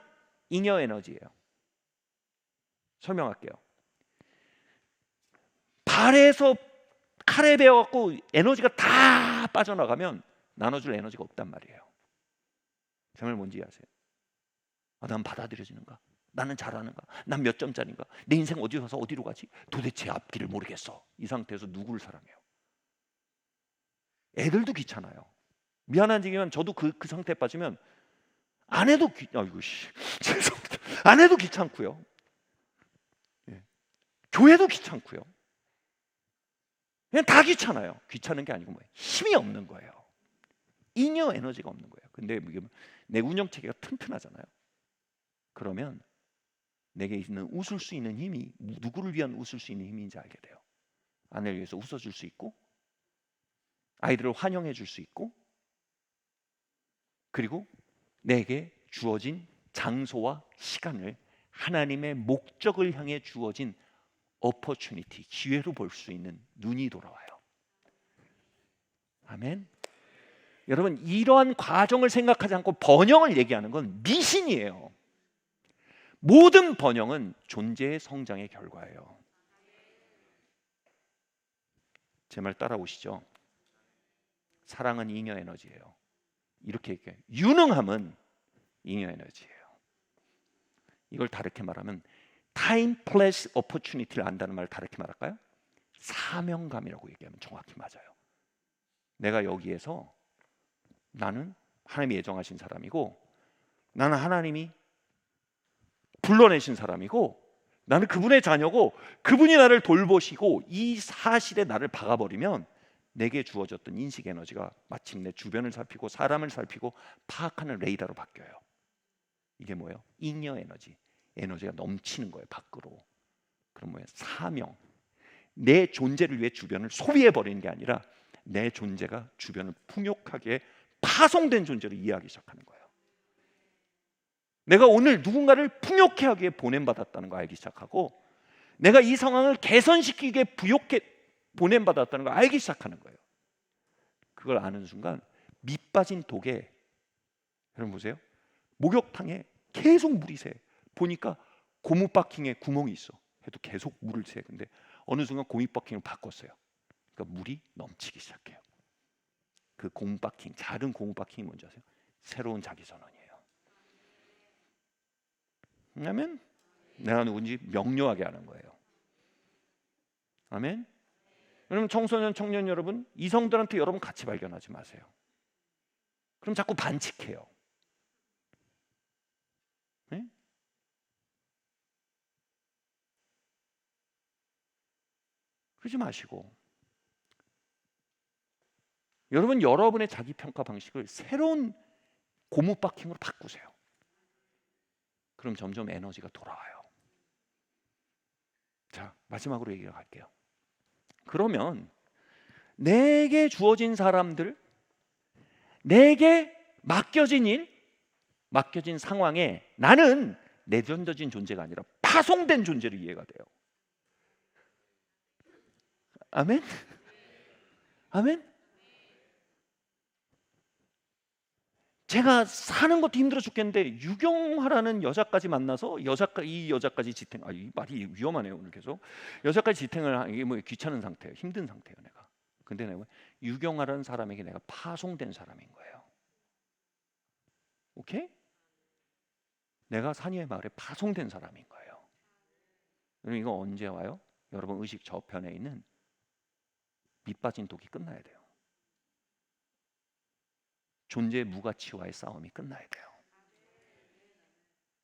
잉여 에너지예요. 설명할게요. 발에서 칼에 베어갖고 에너지가 다 빠져나가면 나눠줄 에너지가 없단 말이에요. 제 말 뭔지 아세요? 난 받아들여지는가? 나는 잘하는가? 난 몇 점짜리인가? 내 인생 어디 가서 어디로 가지? 도대체 앞길을 모르겠어. 이 상태에서 누구를 사랑해요? 애들도 귀찮아요. 미안한 얘기면 저도 그 상태에 빠지면 아내도 죄송합니다. 아내도 귀찮고요. 예. 교회도 귀찮고요. 그냥 다 귀찮아요. 귀찮은 게 아니고 뭐예요? 힘이 없는 거예요. 잉여 에너지가 없는 거예요. 근데 내 운영체계가 튼튼하잖아요. 그러면 내게 있는 웃을 수 있는 힘이 누구를 위한 웃을 수 있는 힘인지 알게 돼요. 아내를 위해서 웃어줄 수 있고, 아이들을 환영해 줄 수 있고, 그리고 내게 주어진 장소와 시간을 하나님의 목적을 향해 주어진 opportunity, 기회로 볼 수 있는 눈이 돌아와요. 아멘. 여러분, 이러한 과정을 생각하지 않고 번영을 얘기하는 건 미신이에요. 모든 번영은 존재의 성장의 결과예요. 제 말 따라오시죠? 사랑은 잉여 에너지예요. 이렇게 얘기해요. 유능함은 잉여 에너지예요. 이걸 다르게 말하면 time plus opportunity를 안다는 말을 다르게 말할까요? 사명감이라고 얘기하면 정확히 맞아요. 내가 여기에서 나는 하나님이 예정하신 사람이고, 나는 하나님이 불러내신 사람이고, 나는 그분의 자녀고, 그분이 나를 돌보시고, 이 사실에 나를 박아버리면 내게 주어졌던 인식 에너지가 마침내 주변을 살피고 사람을 살피고 파악하는 레이더로 바뀌어요. 이게 뭐예요? 잉여 에너지. 에너지가 넘치는 거예요, 밖으로. 그럼 뭐예요? 사명. 내 존재를 위해 주변을 소비해버리는 게 아니라 내 존재가 주변을 풍요하게 파송된 존재로 이해하기 시작하는 거예요. 내가 오늘 누군가를 풍요케 하기에 보냄받았다는 거 알기 시작하고, 내가 이 상황을 개선시키기에 보냄받았다는 거 알기 시작하는 거예요. 그걸 아는 순간 밑 빠진 독에, 여러분 보세요, 목욕탕에 계속 물이 새. 보니까 고무바킹에 구멍이 있어. 해도 계속 물을 새. 근데 어느 순간 고무바킹을 바꿨어요. 그러니까 물이 넘치기 시작해요. 그 고무바킹, 작은 고무바킹이 뭔지 아세요? 새로운 자기선언이에요. 아멘. 내가 누군지 명료하게 하는 거예요. 아멘. 여러분, 청소년, 청년 여러분, 이성들한테 여러분 가치 발견하지 마세요. 그럼 자꾸 반칙해요. 네? 그러지 마시고, 여러분, 여러분의 자기 평가 방식을 새로운 고무바킹으로 바꾸세요. 그럼 점점 에너지가 돌아와요. 자, 마지막으로 얘기를 할게요. 그러면 내게 주어진 사람들, 내게 맡겨진 일, 맡겨진 상황에 나는 내던져진 존재가 아니라 파송된 존재로 이해가 돼요. 아멘? 아멘? 제가 사는 것도 힘들어 죽겠는데 유경화라는 여자까지 만나서 이 여자까지 지탱, 이 말이 위험하네요 오늘 계속. 여자까지 지탱을, 이게 뭐 귀찮은 상태예요, 힘든 상태예요 내가. 근데 내가 유경화라는 사람에게 내가 파송된 사람인 거예요. 오케이? 내가 산이의 마을에 파송된 사람인 거예요. 여러분, 이거 언제 와요? 여러분 의식 저편에 있는 밑 빠진 독이 끝나야 돼요. 존재의 무가치와의 싸움이 끝나야 돼요.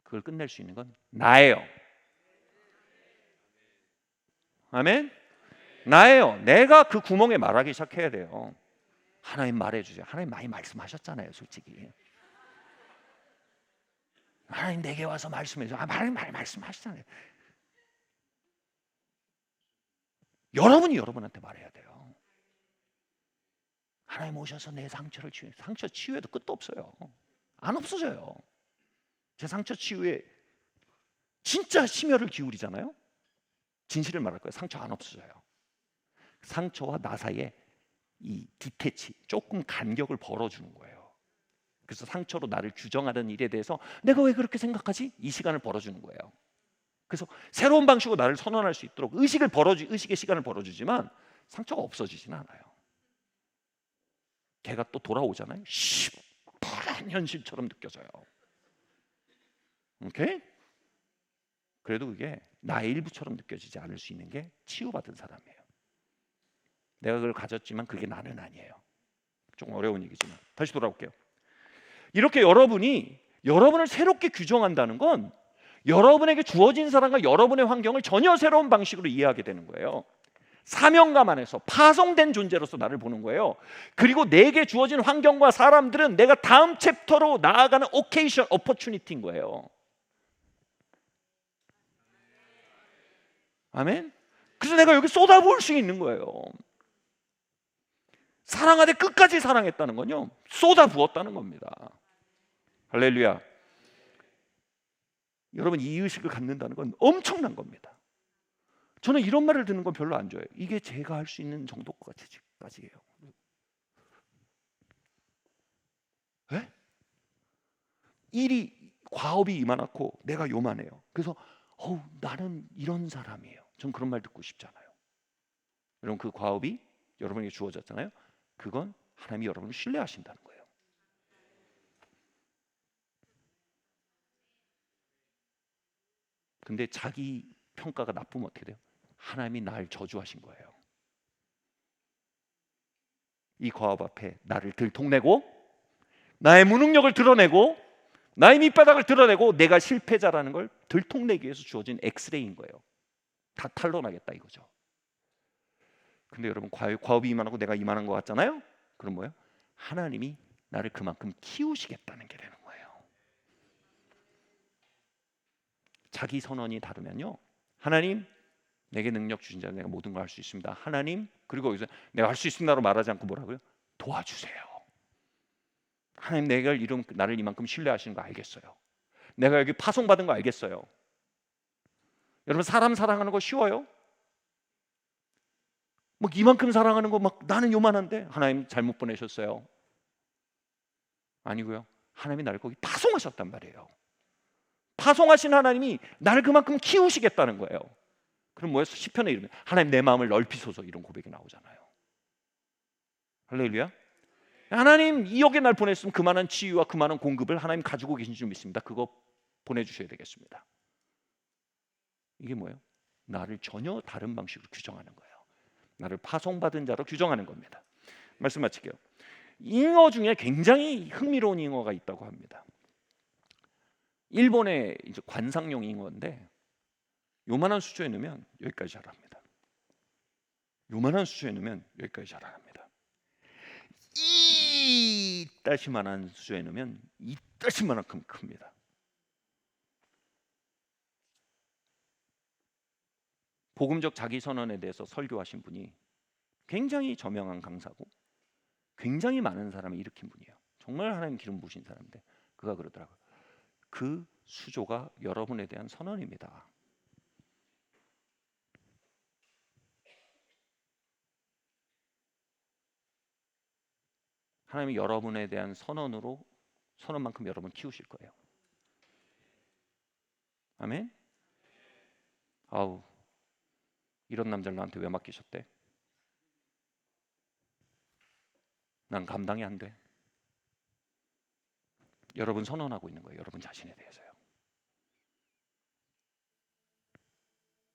그걸 끝낼 수 있는 건 나예요. 아멘? 나예요. 내가 그 구멍에 말하기 시작해야 돼요. 하나님 말해주세요. 하나님 많이 말씀하셨잖아요, 솔직히. 하나님 내게 와서 말씀해서 말씀하시잖아요. 여러분이 여러분한테 말해야 돼요. 하나님 오셔서 내 상처를 치유해. 상처 치유해도 끝도 없어요. 안 없어져요. 제 상처 치유에 진짜 심혈을 기울이잖아요. 진실을 말할 거예요. 상처 안 없어져요. 상처와 나 사이에 이 디태치, 조금 간격을 벌어주는 거예요. 그래서 상처로 나를 규정하는 일에 대해서 내가 왜 그렇게 생각하지? 이 시간을 벌어주는 거예요. 그래서 새로운 방식으로 나를 선언할 수 있도록 의식의 시간을 벌어주지만 상처가 없어지진 않아요. 걔가 또 돌아오잖아요. 시퍼런 현실처럼 느껴져요. 오케이? 그래도 그게 나의 일부처럼 느껴지지 않을 수 있는 게 치유받은 사람이에요. 내가 그걸 가졌지만 그게 나는 아니에요. 좀 어려운 얘기지만 다시 돌아올게요. 이렇게 여러분을 새롭게 규정한다는 건 여러분에게 주어진 사람과 여러분의 환경을 전혀 새로운 방식으로 이해하게 되는 거예요. 사명감 안에서 파송된 존재로서 나를 보는 거예요. 그리고 내게 주어진 환경과 사람들은 내가 다음 챕터로 나아가는 오케이션, 오퍼튜니티인 거예요. 아멘? 그래서 내가 여기 쏟아부을 수 있는 거예요. 사랑하되 끝까지 사랑했다는 건요, 쏟아부었다는 겁니다. 할렐루야. 여러분, 이 의식을 갖는다는 건 엄청난 겁니다. 저는 이런 말을 듣는 건 별로 안 좋아해요. 이게 제가 할 수 있는 정도까지예요. 에? 과업이 이만하고 내가 요만해요. 그래서 나는 이런 사람이에요. 전 그런 말 듣고 싶잖아요. 여러분, 그 과업이 여러분에게 주어졌잖아요. 그건 하나님이 여러분을 신뢰하신다는 거예요. 근데 자기 평가가 나쁘면 어떻게 돼요? 하나님이 날 저주하신 거예요. 이 과업 앞에 나를 들통내고 나의 무능력을 드러내고 나의 밑바닥을 드러내고 내가 실패자라는 걸 들통내기 위해서 주어진 엑스레이인 거예요. 다 탄로나겠다 이거죠. 근데 여러분, 과업이 이만하고 내가 이만한 것 같잖아요. 그럼 뭐예요? 하나님이 나를 그만큼 키우시겠다는 게 되는 거예요. 자기 선언이 다르면요, 하나님 내게 능력 주신 자, 내가 모든 걸 할 수 있습니다. 하나님, 그리고 여기서 내가 할 수 있습니다로 말하지 않고 뭐라고요? 도와주세요. 하나님, 내가 나를 이만큼 신뢰하시는 거 알겠어요. 내가 여기 파송받은 거 알겠어요. 여러분, 사람 사랑하는 거 쉬워요? 막 이만큼 사랑하는 거 막 나는 요만한데 하나님 잘못 보내셨어요. 아니고요, 하나님이 나를 거기 파송하셨단 말이에요. 파송하신 하나님이 나를 그만큼 키우시겠다는 거예요. 그럼 뭐예요? 시편에 이르면 하나님 내 마음을 넓히소서, 이런 고백이 나오잖아요. 할렐루야. 하나님 이 역에 날 보냈으면 그만한 치유와 그만한 공급을 하나님 가지고 계신 줄 믿습니다. 그거 보내주셔야 되겠습니다. 이게 뭐예요? 나를 전혀 다른 방식으로 규정하는 거예요. 나를 파송받은 자로 규정하는 겁니다. 말씀 마칠게요. 잉어 중에 굉장히 흥미로운 잉어가 있다고 합니다. 일본의 이제 관상용 잉어인데 요만한 수조에 넣으면 여기까지 자랍니다. 요만한 수조에 넣으면 여기까지 자랍니다. 이따시만한 수조에 넣으면 이따시만큼 큽니다. 복음적 자기 선언에 대해서 설교하신 분이 굉장히 저명한 강사고 굉장히 많은 사람을 일으킨 분이에요. 정말 하나님 기름 부으신 사람인데 그가 그러더라고요. 그 수조가 여러분에 대한 선언입니다. 하나님이 여러분에 대한 선언만큼 여러분 키우실 거예요. 아멘. 아우, 이런 남자를 나한테 왜 맡기셨대? 난 감당이 안 돼. 여러분 선언하고 있는 거예요. 여러분 자신에 대해서요.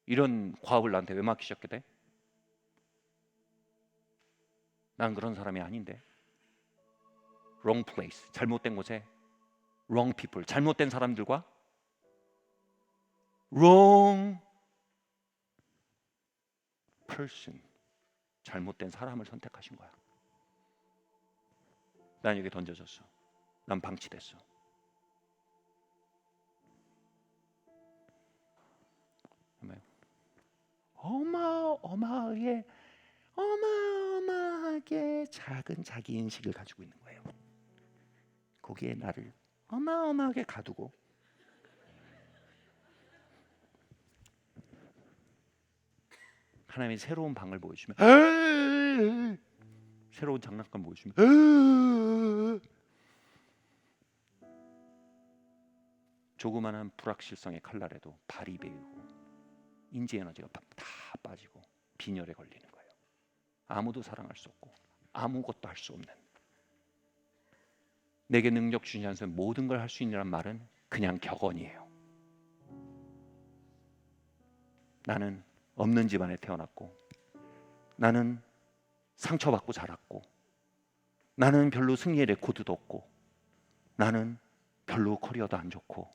이런 과업을 나한테 왜 맡기셨게 돼? 난 그런 사람이 아닌데. Wrong place, 잘못된 곳에 wrong people, 잘못된 사람들과 wrong person, 잘못된 사람을 선택하신 거야. 난 여기 던져졌어. 난 방치됐어. 어마어마하게 작은 자기 인식을 가지고 있는 거예요. 거기에 나를 어마어마하게 가두고 하나님이 새로운 방을 보여주면 새로운 장난감 보여주면 조그마한 불확실성의 칼날에도 발이 베이고 인지 에너지가 다 빠지고 빈혈에 걸리는 거예요. 아무도 사랑할 수 없고 아무것도 할 수 없는, 내게 능력 주신 한서 모든 걸 할 수 있느란 말은 그냥 격언이에요. 나는 없는 집안에 태어났고, 나는 상처받고 자랐고, 나는 별로 승리의 레코드도 없고, 나는 별로 커리어도 안 좋고,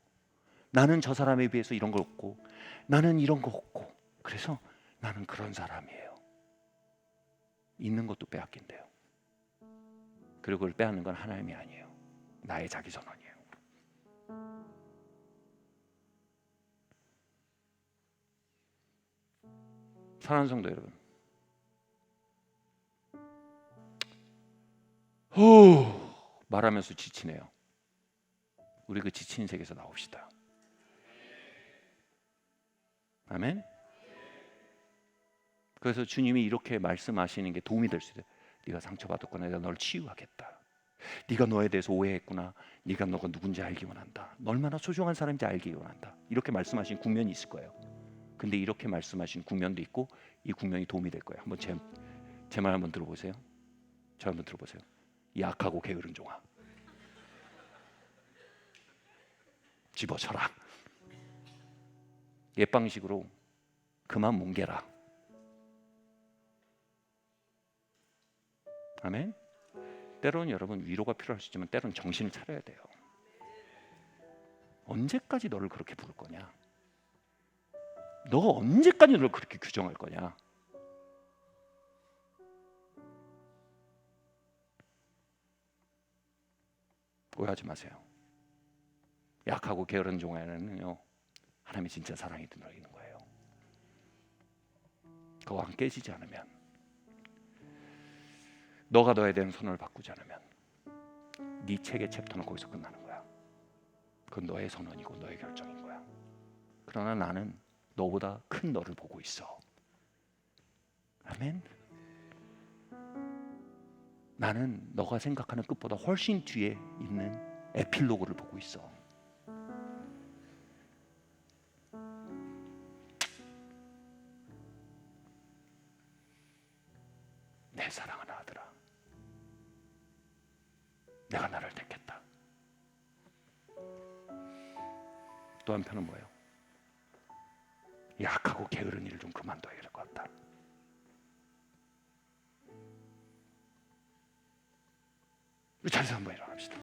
나는 저 사람에 비해서 이런 거 없고, 나는 이런 거 없고, 그래서 나는 그런 사람이에요. 있는 것도 빼앗긴대요. 그리고 그걸 빼앗는 건 하나님이 아니에요. 나의 자기 선언이에요. 사랑하는 성도 여러분, 말하면서 지치네요. 우리 그 지친 세계에서 나옵시다. 아멘. 그래서 주님이 이렇게 말씀하시는 게 도움이 될 수 있어요. 네가 상처받았구나, 내가 널 치유하겠다. 네가 너에 대해서 오해했구나, 네가 너가 누군지 알기 원한다. 너 얼마나 소중한 사람인지 알기 원한다. 이렇게 말씀하신 국면이 있을 거예요. 근데 이렇게 말씀하신 국면도 있고, 이 국면이 도움이 될 거예요. 한번 제 말 한번 들어보세요. 저 한번 들어보세요. 약하고 게으른 종아, 집어쳐라. 옛방식으로 그만 뭉개라. 아멘. 때로는 여러분 위로가 필요할 수 있지만 때로는 정신을 차려야 돼요. 언제까지 너를 그렇게 부를 거냐? 너가 언제까지 너를 그렇게 규정할 거냐? 오해하지 마세요. 약하고 게으른 종에는요, 하나님이 진짜 사랑이 들어있는 거예요. 그거 안 깨지지 않으면, 너가 너에 대한 선언을 바꾸지 않으면 네 책의 챕터는 거기서 끝나는 거야. 그건 너의 선언이고 너의 결정인 거야. 그러나 나는 너보다 큰 너를 보고 있어. 아멘. 나는 너가 생각하는 끝보다 훨씬 뒤에 있는 에필로그를 보고 있어. 내 사랑하는 아들아, 내가 나를 택했다. 또 한편은 뭐예요? 약하고 게으른 일을 좀 그만둬야 될 것 같다. 우리 자리에서 한번 일어납시다.